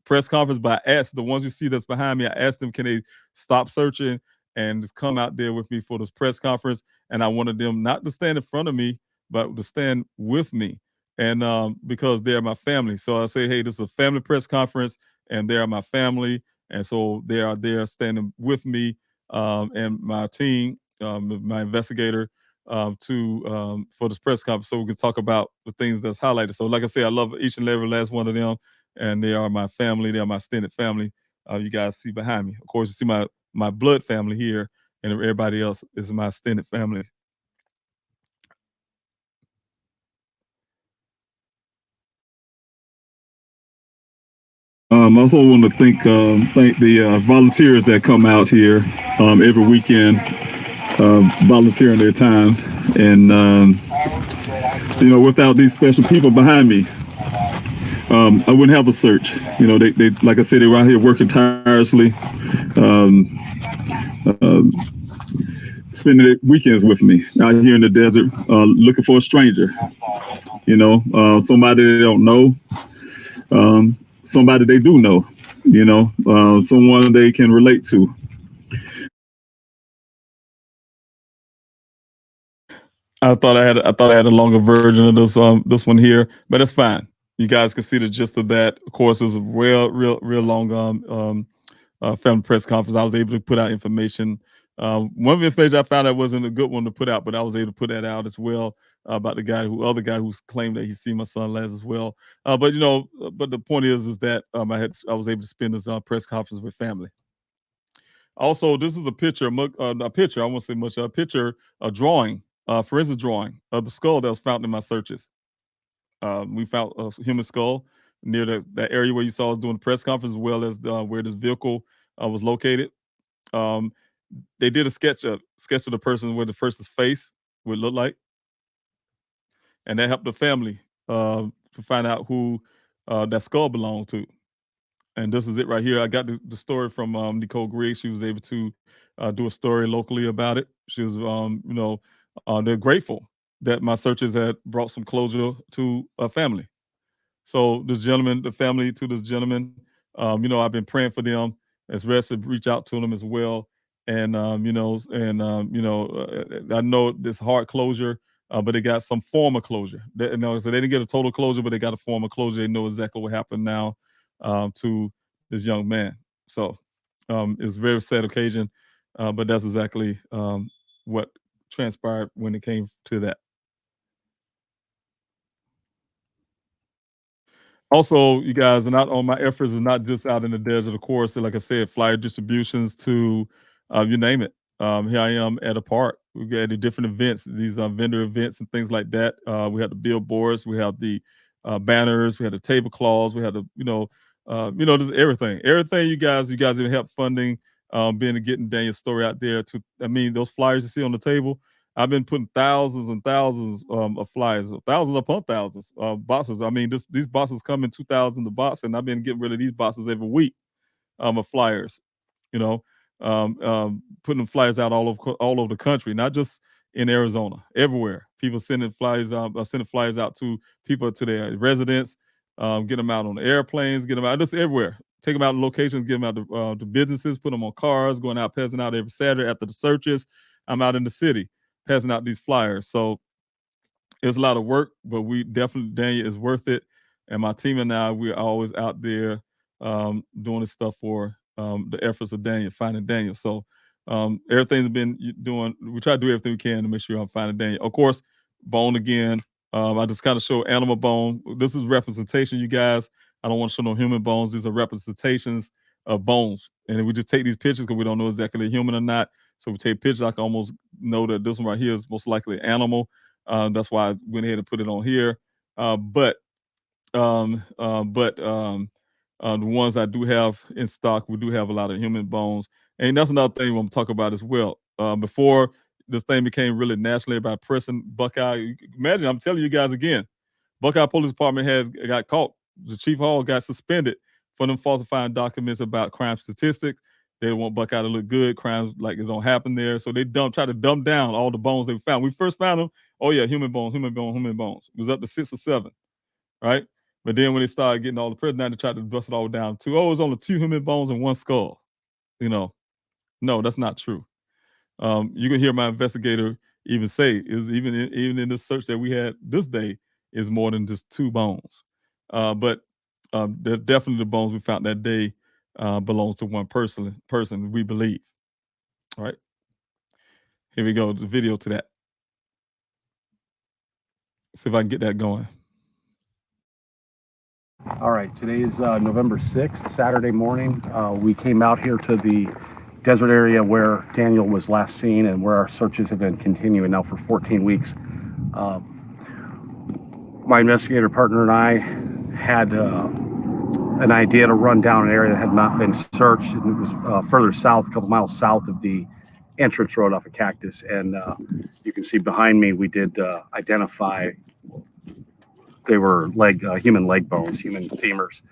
press conference. But I asked the ones you see that's behind me, I asked them, can they stop searching and just come out there with me for this press conference? And I wanted them not to stand in front of me, but to stand with me. And because they're my family. So I say, hey, this is a family press conference and they're my family. And so they are there standing with me and my team, my investigator, for this press conference, so we can talk about the things that's highlighted. So, like I said, I love each and every last one of them, and they are my family. They are my extended family. You guys see behind me. Of course, you see my blood family here, and everybody else is my extended family. I also want to thank the volunteers that come out here every weekend, volunteering their time, and without these special people behind me, I wouldn't have a search. They like I said, they were out here working tirelessly, spending their weekends with me out here in the desert, looking for a stranger. Somebody they don't know. Somebody they do know, someone they can relate to. I thought I had a longer version of this one here, but it's fine. You guys can see the gist of that. Of course, it was a real long family press conference. I was able to put out information. One of the information I found out wasn't a good one to put out, but I was able to put that out as well about the other guy who's claimed that he seen my son last as well. But the point is that I was able to spend this press conference with family. Also, this is a picture, I won't say much, a drawing forensic drawing of the skull that was found in my searches. We found a human skull near that area where you saw us doing the press conference, as well as where this vehicle was located. Um, they did a sketch of the person, where the person's face would look like, and that helped the family to find out who that skull belonged to. And this is it right here. I got the story from Nicole Griggs. She was able to do a story locally about it. She was, they're grateful that my searches had brought some closure to a family. So this gentleman, the family to this gentleman, I've been praying for them. As rest to reach out to them as well. And I know this hard closure, but they got some form of closure. So they didn't get a total closure, but they got a form of closure. They know exactly what happened now to this young man. So it's a very sad occasion, but that's exactly what transpired when it came to that. Also, you guys, not on my efforts is not just out in the desert, of course. So like I said, flyer distributions to you name it. Here I am at a park. We got the different events, these vendor events and things like that. We have the billboards, we have the banners, we have the tablecloths, we have the just everything. Everything you guys even help funding, being getting Daniel's story out there. Those flyers you see on the table. I've been putting thousands and thousands of flyers, thousands upon thousands of boxes. These boxes come in 2,000 a box, and I've been getting rid of these boxes every week of flyers. Putting flyers out all over the country, not just in Arizona, everywhere. People sending flyers out to people, to their residents, get them out on the airplanes, get them out just everywhere. Take them out to locations, get them out to businesses, put them on cars, going out, passing out every Saturday after the searches. I'm out in the city passing out these flyers. So it's a lot of work, but we definitely, Daniel, is worth it. And my team and I, we're always out there doing this stuff for the efforts of Daniel, finding Daniel. So everything's been doing, we try to do everything we can to make sure I'm finding Daniel. Of course, bone again. I just kind of show animal bone. This is representation, you guys. I don't want to show no human bones. These are representations of bones. And we just take these pictures because we don't know exactly they're human or not. So we take pictures. I can almost know that this one right here is most likely an animal. That's why I went ahead and put it on here. But the ones I do have in stock, we do have a lot of human bones. And that's another thing I'm going to talk about as well. Before this thing became really nationally by pressing Buckeye, imagine, I'm telling you guys again, Buckeye Police Department got caught. The Chief Hall got suspended for them falsifying documents about crime statistics. They want Buckeye to look good. Crimes like it don't happen there. So they try to dumb down all the bones they found. We first found them. Oh yeah, human bones. It was up to 6 or 7, right? But then when they started getting all the prisoners, now they tried to bust it all down to, it's only 2 human bones and 1 skull. No, that's not true. You can hear my investigator even say, is even in this search that we had this day, is more than just 2 bones. But they're definitely the bones we found that day belongs to one person, we believe. All right. Here we go, the video to that. See if I can get that going. All right, today is November 6th, Saturday morning. We came out here to the desert area where Daniel was last seen and where our searches have been continuing now for 14 weeks. My investigator partner and I had an idea to run down an area that had not been searched. And it was further south, a couple miles south of the entrance road off of Cactus. And you can see behind me, we did identify, they were human leg bones, human femurs.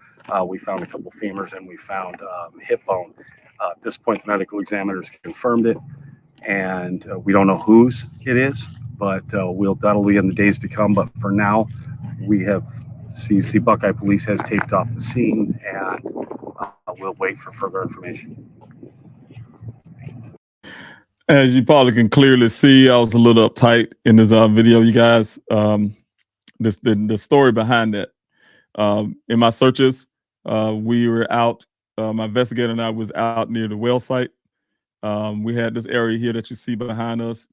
We found a couple femurs and we found hip bone. At this point, the medical examiners confirmed it, and we don't know whose it is, but that'll be in the days to come. But for now, we have CC Buckeye Police has taped off the scene, and we'll wait for further information. As you probably can clearly see, I was a little uptight in this video, you guys. The story behind that. In my searches, we were out. My investigator and I was out near the well site. We had this area here that you see behind us.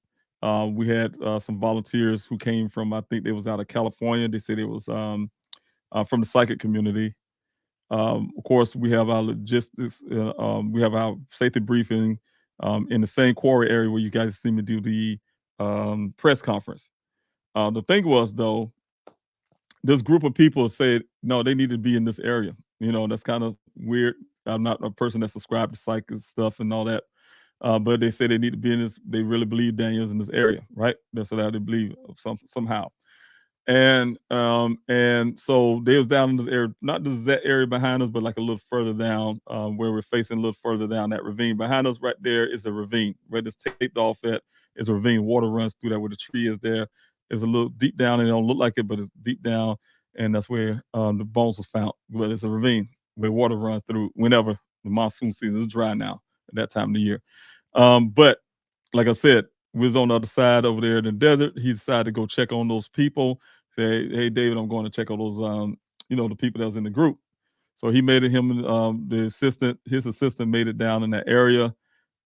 We had some volunteers who came from, I think they was out of California. They said it was from the psychic community. Of course, we have our logistics. We have our safety briefing in the same quarry area where you guys see me do the press conference. The thing was, though, this group of people said, no, they need to be in this area. That's kind of weird. I'm not a person that subscribed to psych and stuff and all that. But they say they need to be in this. They really believe Daniel's in this area, right? That's what they believe somehow. And so they was down in this area, not this exact area behind us, but like a little further down, where we're facing a little further down that ravine. Behind us right there is a ravine. Where it's taped off at is a ravine. Water runs through that where the tree is there. It's a little deep down, and it don't look like it, but it's deep down, and that's where the bones was found. But it's a ravine where water runs through whenever the monsoon season is dry now at that time of the year. But like I said, we was on the other side over there in the desert. He decided to go check on those people. Say, hey, David, I'm going to check on those, the people that was in the group. So he made it, his assistant made it down in that area.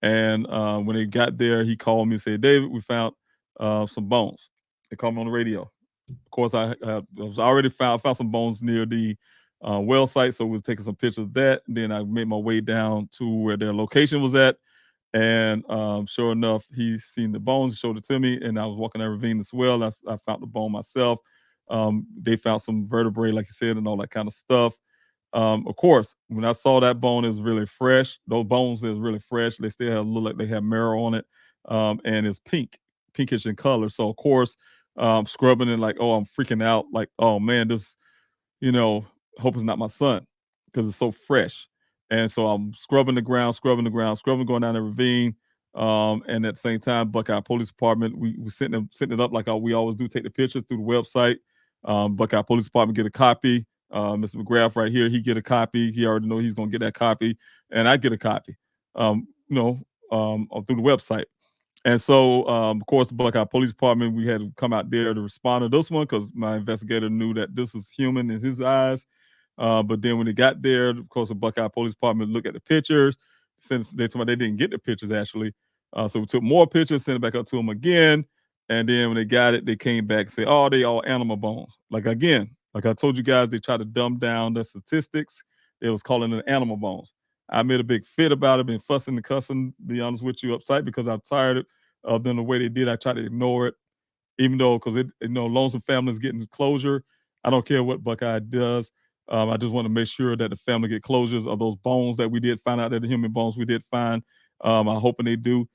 And when they got there, he called me and said, David, we found some bones. They called me on the radio. Of course, I was already found some bones near the well site. So we were taking some pictures of that. And then I made my way down to where their location was at. And sure enough, he seen the bones, showed it to me, and I was walking that ravine as well. I found the bone myself. They found some vertebrae, like you said, and all that kind of stuff. Of course, when I saw that bone, it was really fresh. Those bones is really fresh. They still look like they have marrow on it, and it's pinkish in color. So of course, scrubbing it like, oh, I'm freaking out. Like, oh man, this, hope it's not my son because it's so fresh. And so I'm scrubbing the ground, going down the ravine. And at the same time, Buckeye Police Department, we sent it up like we always do, take the pictures through the website. Buckeye Police Department get a copy. Mr. McGrath right here, he get a copy. He already know he's gonna get that copy, and I get a copy. Through the website. And so, of course, the Buckeye Police Department, we had to come out there to respond to this one because my investigator knew that this was human in his eyes. But then when they got there, of course, the Buckeye Police Department looked at the pictures. Since they told me they didn't get the pictures, actually. So we took more pictures, sent it back up to them again. And then when they got it, they came back and said, oh, they all animal bones. Like I told you guys, they tried to dumb down the statistics. They was calling it animal bones. I made a big fit about it, been fussing and cussing, to be honest with you, upside because I'm tired of them the way they did. I tried to ignore it, even though, because lonesome families getting closure. I don't care what Buckeye does. I just want to make sure that the family get closures of those bones that we did find out, that the human bones we did find. I'm hoping they do.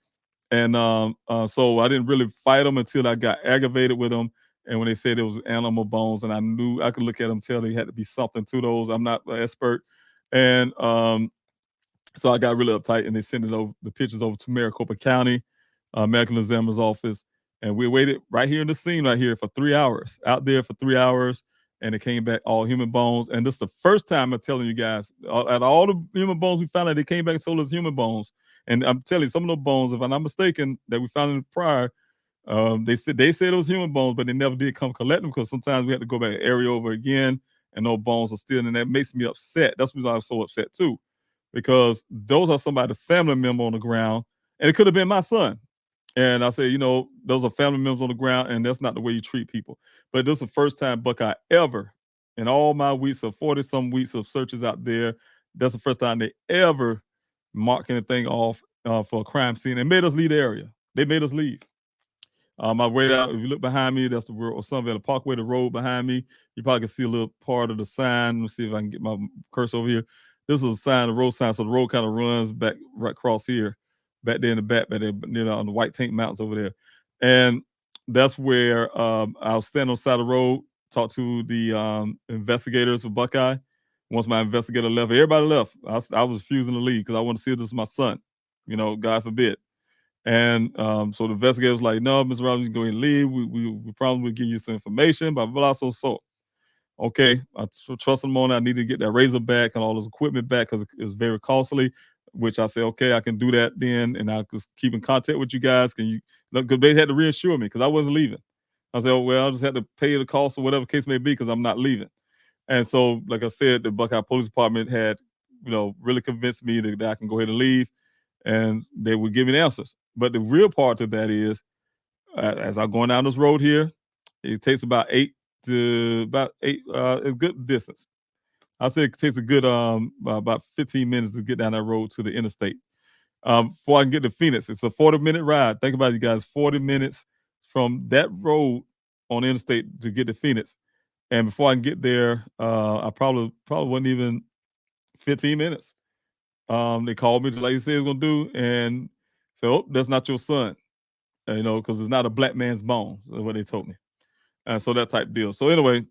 And so I didn't really fight them until I got aggravated with them. And when they said it was animal bones, and I knew I could look at them, tell they had to be something to those. I'm not an expert. And so I got really uptight, and they sent the pictures over to Maricopa County, medical examiner's office. And we waited right here in the scene right here for 3 hours, out there for 3 hours. And it came back all human bones. And this is the first time I'm telling you guys, out of all the human bones we found out, they came back and told us human bones. And I'm telling you, some of those bones, if I'm not mistaken, that we found in the prior, they said it was human bones, but they never did come collect them because sometimes we had to go back and area over again, and those bones are still, and that makes me upset. That's why I'm so upset too, because those are somebody's family member on the ground, and it could have been my son. And I say, those are family members on the ground, and that's not the way you treat people. But this is the first time Buckeye ever, in all my weeks of 40-some weeks of searches out there, that's the first time they ever marked anything off for a crime scene and made us leave the area. They made us leave. My way out, if you look behind me, that's the Sunvale Parkway, the road behind me. You probably can see a little part of the sign. Let me see if I can get my cursor over here. This is a sign, the road sign, so the road kind of runs back right across here. Back there in the back, back there, on the White Tank Mountains over there. And that's where I was standing on the side of the road, talked to the investigators for Buckeye. Once my investigator left, everybody left. I was refusing to leave because I want to see if this is my son, God forbid. And so the investigator was like, no, Mr. Robbins, you can go ahead and leave. We probably will give you some information, blah, blah, blah, so. Okay, I trust them on it. I need to get that razor back and all this equipment back because it's very costly. Which I said, okay, I can do that then, and I'll just keep in contact with you guys. Can you? Because they had to reassure me because I wasn't leaving. I said, oh, well, I just had to pay the cost or whatever case may be because I'm not leaving. And so, like I said, the Buckeye Police Department had, really convinced me that I can go ahead and leave, and they would give me the answers. But the real part of that is, as I'm going down this road here, it takes about eight, a good distance. I say it takes a good about 15 minutes to get down that road to the interstate. Before I can get to Phoenix, it's a 40-minute ride. Think about it, you guys, 40 minutes from that road on interstate to get to Phoenix. And before I can get there, I probably wasn't even 15 minutes. They called me just like you said it was gonna do, and said, "Oh, that's not your son," because it's not a black man's bone. That's what they told me. And so that type deal. So anyway,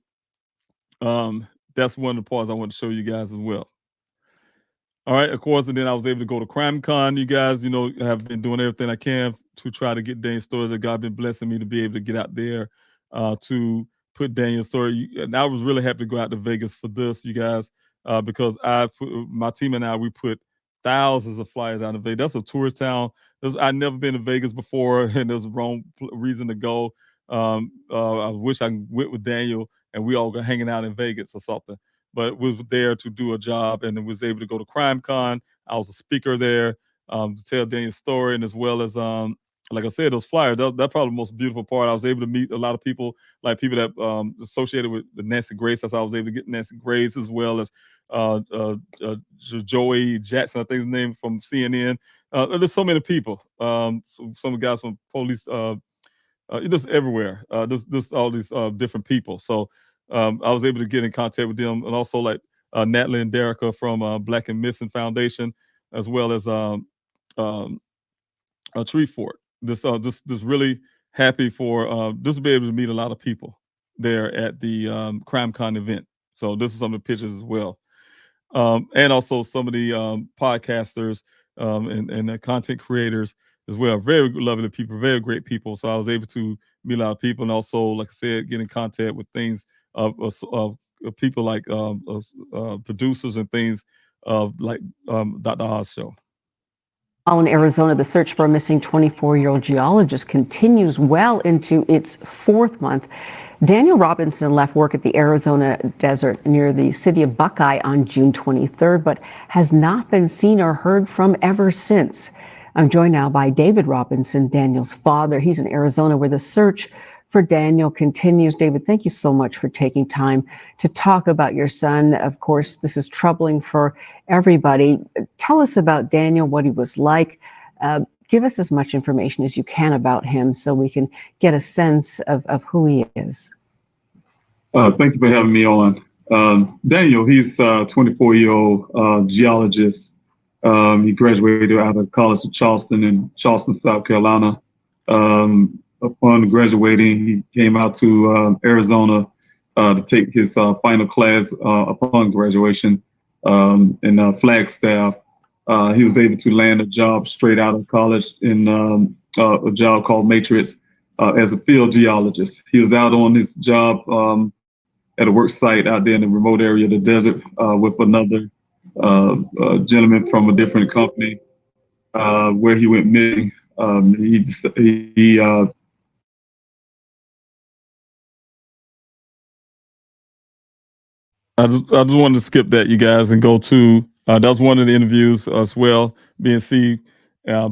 that's one of the parts I want to show you guys as well. All right, of course, and then I was able to go to CrimeCon. You guys, have been doing everything I can to try to get Daniel's stories. That God been blessing me to be able to get out there to put Daniel's story. And I was really happy to go out to Vegas for this, you guys, because my team and I, we put thousands of flyers out in Vegas. That's a tourist town. I've never been to Vegas before, and there's a wrong reason to go. I wish I went with Daniel and we all got hanging out in Vegas or something. But was there to do a job and was able to go to CrimeCon. I was a speaker there to tell Daniel's story, and as well as like I said, those flyers. That's probably the most beautiful part. I was able to meet a lot of people, like people that associated with the Nancy Grace. That's how I was able to get Nancy Grace, as well as Joey Jackson, I think his name, from CNN. There's so many people. Some of the guys from police. Just everywhere. This all these different people. So I was able to get in contact with them, and also like Natalie and Derica from Black and Missing Foundation, as well as Tree Fort. This really happy for just to be able to meet a lot of people there at the CrimeCon event. So this is some of the pictures as well, and also some of the podcasters and the content creators as well. Very lovely people, very great people. So I was able to meet a lot of people, and also, like I said, get in contact with things of people like producers and things of like Dr. Oz show. In Arizona, the search for a missing 24-year-old geologist continues well into its 4th month. Daniel Robinson left work at the Arizona desert near the city of Buckeye on June 23rd, but has not been seen or heard from ever since. I'm joined now by David Robinson, Daniel's father. He's in Arizona, where the search for Daniel continues. David, thank you so much for taking time to talk about your son. Of course, this is troubling for everybody. Tell us about Daniel, what he was like. Give us as much information as you can about him so we can get a sense of who he is. Thank you for having me on. Daniel, he's a 24-year-old geologist. He graduated out of College of Charleston in Charleston, South Carolina. Upon graduating, he came out to Arizona to take his final class upon graduation in Flagstaff. He was able to land a job straight out of college in a job called Matrix as a field geologist. He was out on his job at a work site out there in the remote area of the desert with another gentleman from a different company where he went missing. I just wanted to skip that, you guys, and go to that was one of the interviews as well, BNC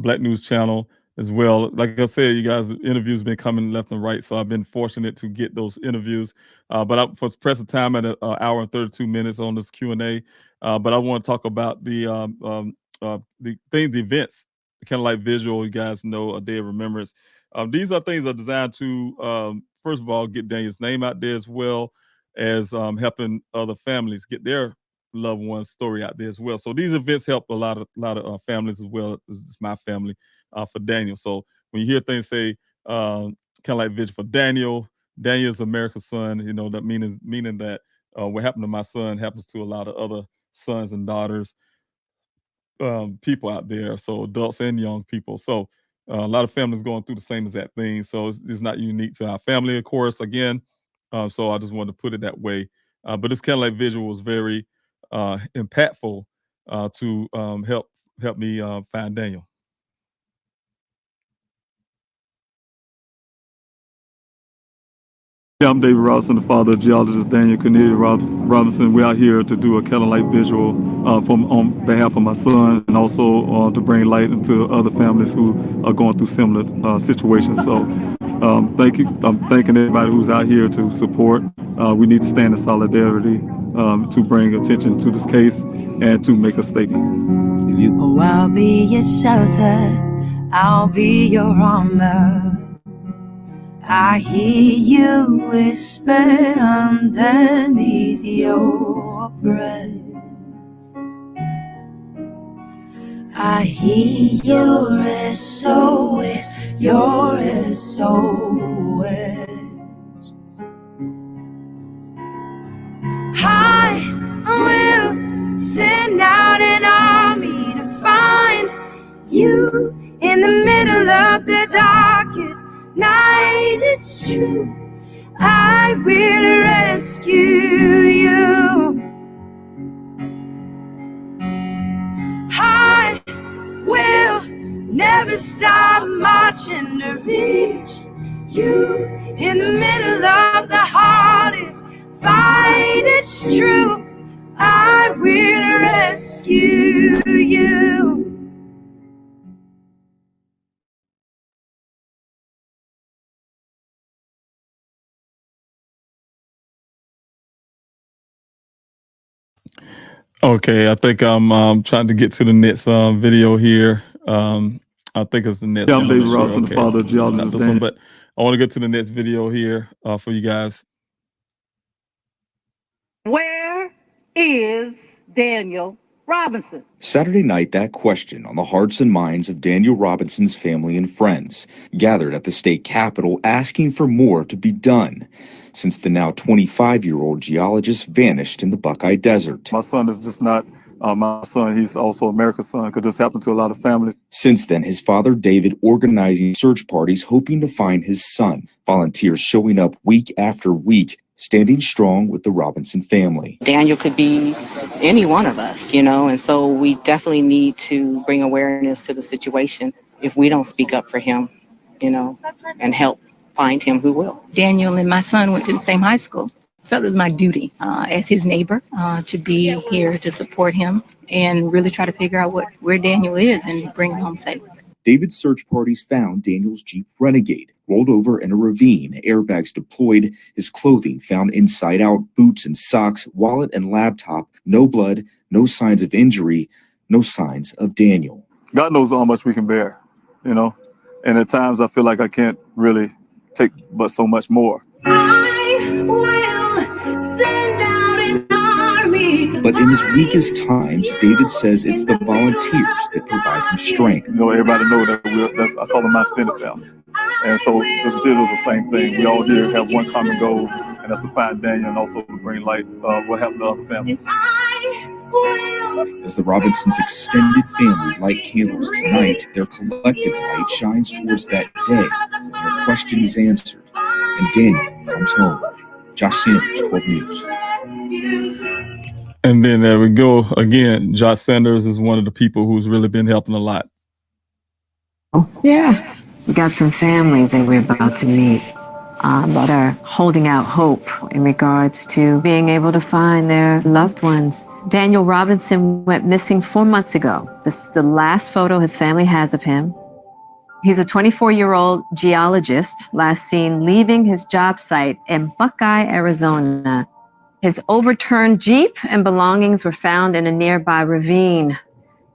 Black News Channel as well. Like I said, you guys, the interviews have been coming left and right, so I've been fortunate to get those interviews. But for present time at an hour and 32 minutes on this Q&A. But I want to talk about the events, kind of like visual. You guys know, a day of remembrance. These are things that are designed to, first of all, get Daniel's name out there, as well as helping other families get their loved one's story out there as well. So these events help a lot of families as well as my family for Daniel. So when you hear things say kind of like vision for Daniel, Daniel's America's son, that meaning that what happened to my son happens to a lot of other sons and daughters, people out there, so adults and young people. So a lot of families going through the same exact thing. So it's not unique to our family, of course, again. So I just wanted to put it that way. But this kind of like visual was very impactful to help me find Daniel. Yeah, I'm David Robinson, the father of geologist Daniel Cornelia Robinson. We're out here to do a kind of like visual on behalf of my son, and also to bring light into other families who are going through similar situations. So thank you. I'm thanking everybody who's out here to support. We need to stand in solidarity to bring attention to this case and to make a statement. Oh, I'll be your shelter. I'll be your armor. I hear you whisper underneath your breath. I hear your SOS, your SOS. I will send out an army to find you in the middle of the darkest night. It's true, I will rescue you. I will never stop marching to reach you in the middle of the hardest fight. It's true, I will rescue you. Okay, I think I'm trying to get to the next video here. I think it's the next Yeah, I'm one. David Sure. Robinson, the father of It's not geologist this one, Daniel. but I want to get to the next video here for you guys. Where is Daniel Robinson? Saturday night, that question on the hearts and minds of Daniel Robinson's family and friends gathered at the state capitol asking for more to be done since the now 25-year-old geologist vanished in the Buckeye Desert. My son is just not my son. He's also America's son, because this happened to a lot of families. Since then, his father, David, organizing search parties hoping to find his son. Volunteers showing up week after week, standing strong with the Robinson family. Daniel could be any one of us, and so we definitely need to bring awareness to the situation. If we don't speak up for him, and help find him, who will? Daniel and my son went to the same high school. Felt it was my duty as his neighbor to be here to support him and really try to figure out where Daniel is and bring him home safe. David's search parties found Daniel's Jeep Renegade rolled over in a ravine, airbags deployed, his clothing found inside out, boots and socks, wallet and laptop, no blood, no signs of injury, no signs of Daniel. God knows how much we can bear, and at times I feel like I can't really take but so much more. But in his weakest times, David says it's the volunteers that provide him strength. Everybody know that I call them my extended family. And so this video is the same thing. We all here have one common goal, and that's to find Daniel and also to bring light what happened to other families. As the Robinsons' extended family light candles tonight, their collective light shines towards that day when their question is answered and Daniel comes home. Josh Sanders, 12 News. And then there we go again. Josh Sanders is one of the people who's really been helping a lot. Yeah. We got some families that we're about to meet that are holding out hope in regards to being able to find their loved ones. Daniel Robinson went missing 4 months ago. This is the last photo his family has of him. He's a 24-year-old geologist, last seen leaving his job site in Buckeye, Arizona. His overturned Jeep and belongings were found in a nearby ravine.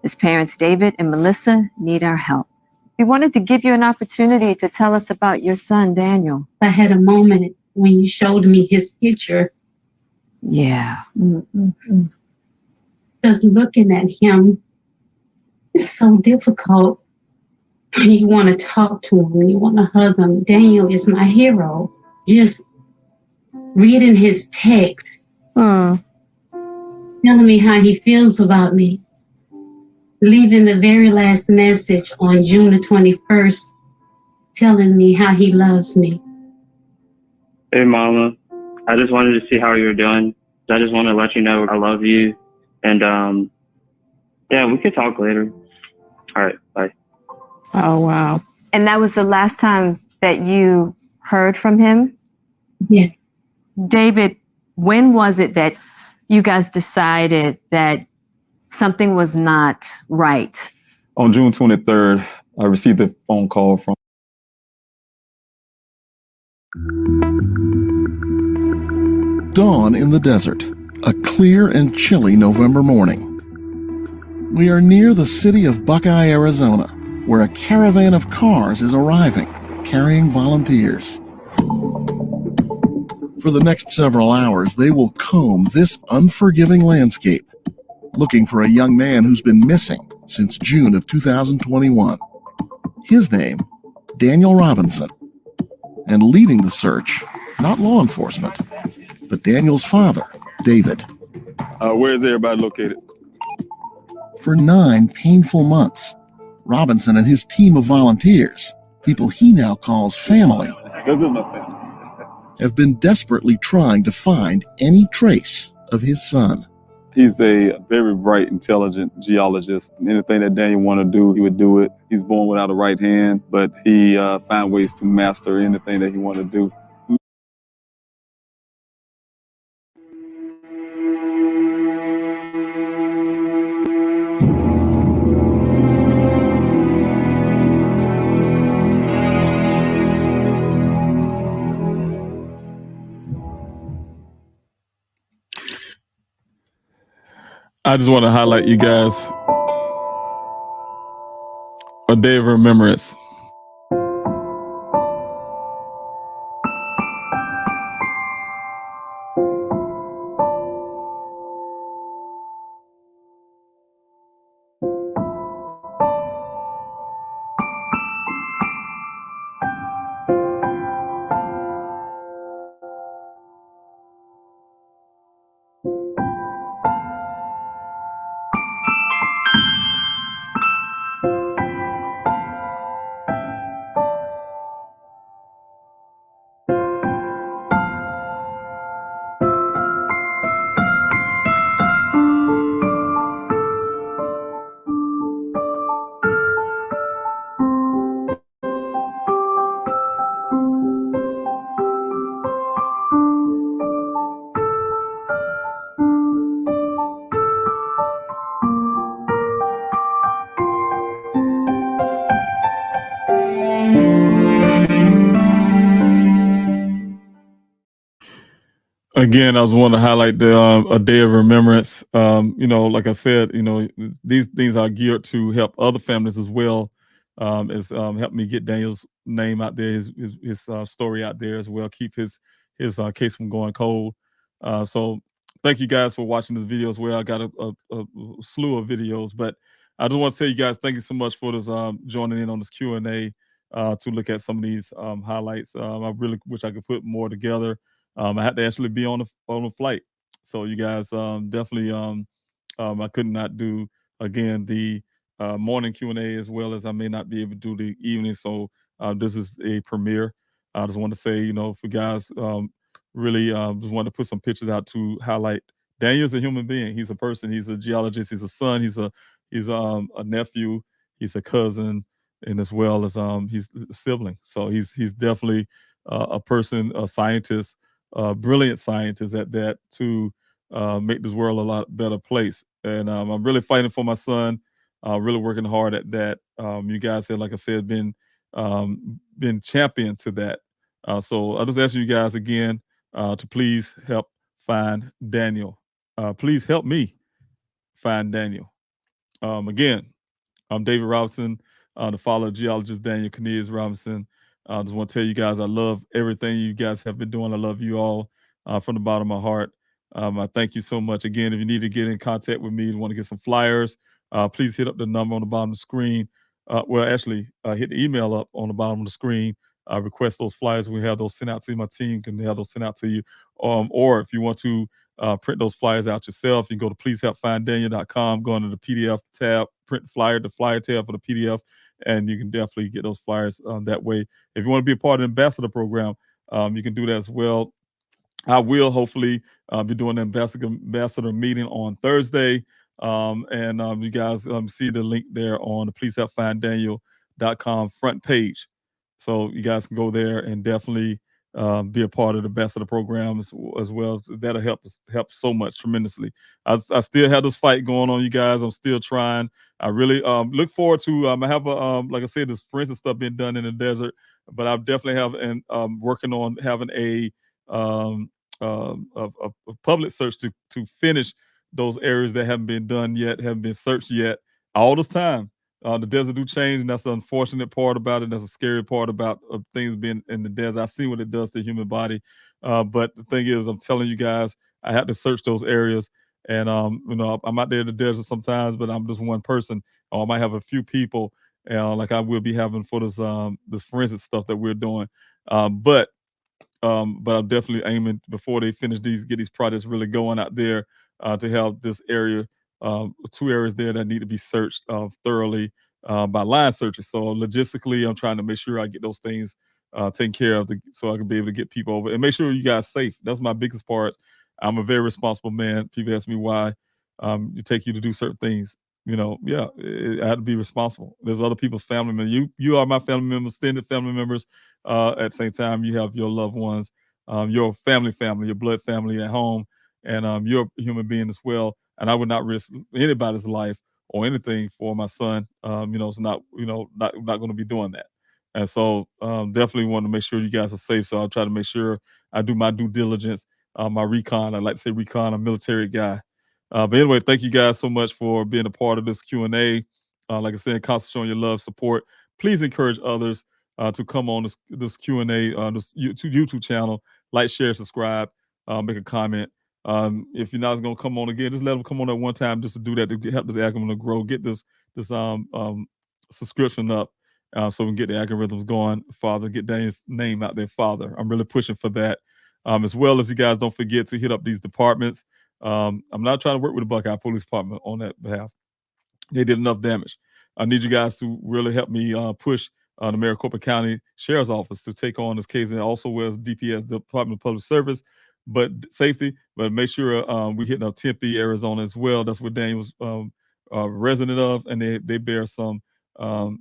His parents, David and Melissa, need our help. We wanted to give you an opportunity to tell us about your son, Daniel. I had a moment when you showed me his picture. Yeah. Just looking at him is so difficult. You want to talk to him, you want to hug him. Daniel is my hero. Just reading his text, telling me how he feels about me, leaving the very last message on June the 21st, telling me how he loves me. Hey, Mama. I just wanted to see how you're doing. I just want to let you know I love you. And, yeah, we could talk later. All right, bye. Oh, wow. And that was the last time that you heard from him? Yeah. David, when was it that you guys decided that something was not right? On June 23rd, I received a phone call from Dawn in the desert, a clear and chilly November morning. We are near the city of Buckeye, Arizona, where a caravan of cars is arriving, carrying volunteers. For the next several hours, they will comb this unforgiving landscape, looking for a young man who's been missing since June of 2021. His name, Daniel Robinson. And leading the search, not law enforcement, but Daniel's father, David. Where is everybody located? For 9 painful months, Robinson and his team of volunteers, people he now calls family, This is my family. have been desperately trying to find any trace of his son. He's a very bright, intelligent geologist. Anything that Daniel wanted to do, he would do it. He's born without a right hand, but he found ways to master anything that he wanted to do. I just want to highlight you guys a day of remembrance. Again, I was wanting to highlight the a day of remembrance. Like I said, these things are geared to help other families as well. As helped me get Daniel's name out there, his story out there as well. Keep his case from going cold. So thank you guys for watching this video as well. I got a slew of videos, but I just want to say, you guys, thank you so much for this joining in on this Q&A to look at some of these highlights. I really wish I could put more together. I had to actually be on a flight, so you guys definitely I could not do again the morning Q&A as well as I may not be able to do the evening. So this is a premiere. I just want to say, if you guys really just want to put some pictures out to highlight Daniel's a human being. He's a person. He's a geologist. He's a son. He's a nephew. He's a cousin, and as well as he's a sibling. So he's definitely a person, a scientist. Brilliant scientists at that to make this world a lot better place. And I'm really fighting for my son, really working hard at that. You guys have, like I said, been champion to that. So I just ask you guys again to please help find Daniel. Please help me find Daniel. Again, I'm David Robinson, the father of geologist Daniel Cornelius Robinson. I just want to tell you guys I love everything you guys have been doing. I love you all from the bottom of my heart. I thank you so much. Again, if you need to get in contact with me, you want to get some flyers, please hit up the number on the bottom of the screen. Hit the email up on the bottom of the screen. Request those flyers. We have those sent out to you. My team can have those sent out to you. Or if you want to print those flyers out yourself, you can go to pleasehelpfinddaniel.com, go under the PDF tab, print flyer, the flyer tab for the PDF, and you can definitely get those flyers that way. If you want to be a part of the ambassador program, you can do that as well. I will hopefully be doing an ambassador meeting on Thursday. You guys see the link there on the pleasehelpfinddaniel.com front page. So you guys can go there and definitely be a part of the best of the program as well. That'll help so much tremendously. I still have this fight going on, you guys. I'm still trying. I really look forward to I have like I said, this forensic stuff being done in the desert, but I definitely have working on having a public search to finish those areas that haven't been done yet, haven't been searched yet. All this time, the desert do change, and that's the unfortunate part about it. That's a scary part about things being in the desert. I see what it does to the human body. But the thing is, I'm telling you guys, I had to search those areas. And I'm out there in the desert sometimes, but I'm just one person. Or I might have a few people, like I will be having for this forensic stuff that we're doing. But I'm definitely aiming before they finish get these projects really going out there to have this area, 2 areas there that need to be searched thoroughly by line searchers. So logistically, I'm trying to make sure I get those things taken care of so I can be able to get people over and make sure you guys safe. That's my biggest part. I'm a very responsible man. People ask me why you take you to do certain things. I have to be responsible. There's other people's family members. You are my family members, extended family members. At the same time, you have your loved ones, your family, your blood family at home, and you're a human being as well. And I would not risk anybody's life or anything for my son. It's not going to be doing that. And so definitely want to make sure you guys are safe. So I'll try to make sure I do my due diligence, my recon. I like to say recon, a military guy. But anyway, thank you guys so much for being a part of this Q&A. Like I said, constantly showing your love, support. Please encourage others to come on this Q&A, this YouTube channel. Like, share, subscribe, make a comment. If you're not going to come on again, just let them come on at one time just to do that to help this algorithm to grow. Get this subscription up so we can get the algorithms going. Father, get Daniel's name out there, Father. I'm really pushing for that. As well as you guys don't forget to hit up these departments. I'm not trying to work with the Buckeye Police Department on that behalf. They did enough damage. I need you guys to really help me push the Maricopa County Sheriff's Office to take on this case, and also as DPS, Department of Public Service, but safety. But make sure we hitting up Tempe, Arizona as well. That's where Daniel's resident of, and they bear some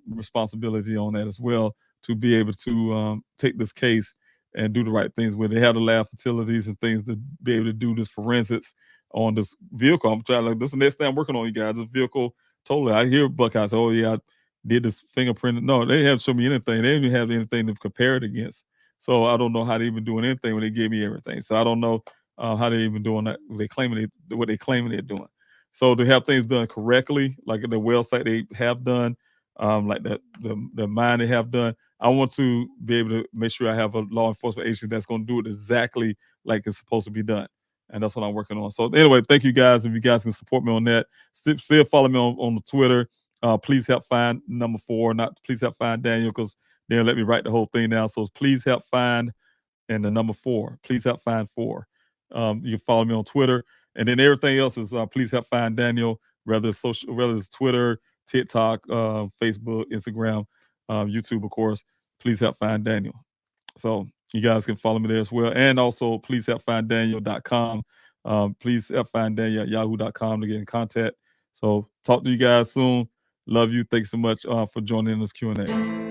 responsibility on that as well to be able to take this case and do the right things where they have the lab facilities and things to be able to do this forensics on this vehicle. I'm trying to, this is the next thing I'm working on, you guys. This vehicle, totally. I hear Buckeye say, oh yeah, I did this fingerprint. No, they haven't shown me anything. They didn't have anything to compare it against. So I don't know how they even doing anything when they gave me everything. So I don't know how they even doing that. What they claiming they're doing. So to have things done correctly, like the well site they have done, like the mine they have done, I want to be able to make sure I have a law enforcement agency that's going to do it exactly like it's supposed to be done. And that's what I'm working on. So anyway, thank you guys. If you guys can support me on that, still follow me on the Twitter. Please help find number 4, not please help find Daniel, because they'll let me write the whole thing down. So it's please help find and the number 4. Please help find 4. You can follow me on Twitter. And then everything else is please help find Daniel, whether it's Twitter, TikTok, Facebook, Instagram, YouTube, of course. Please help find Daniel. So you guys can follow me there as well. And also, please help find Daniel.com. Please help find Daniel at yahoo.com to get in contact. So talk to you guys soon. Love you. Thanks so much for joining in this Q&A.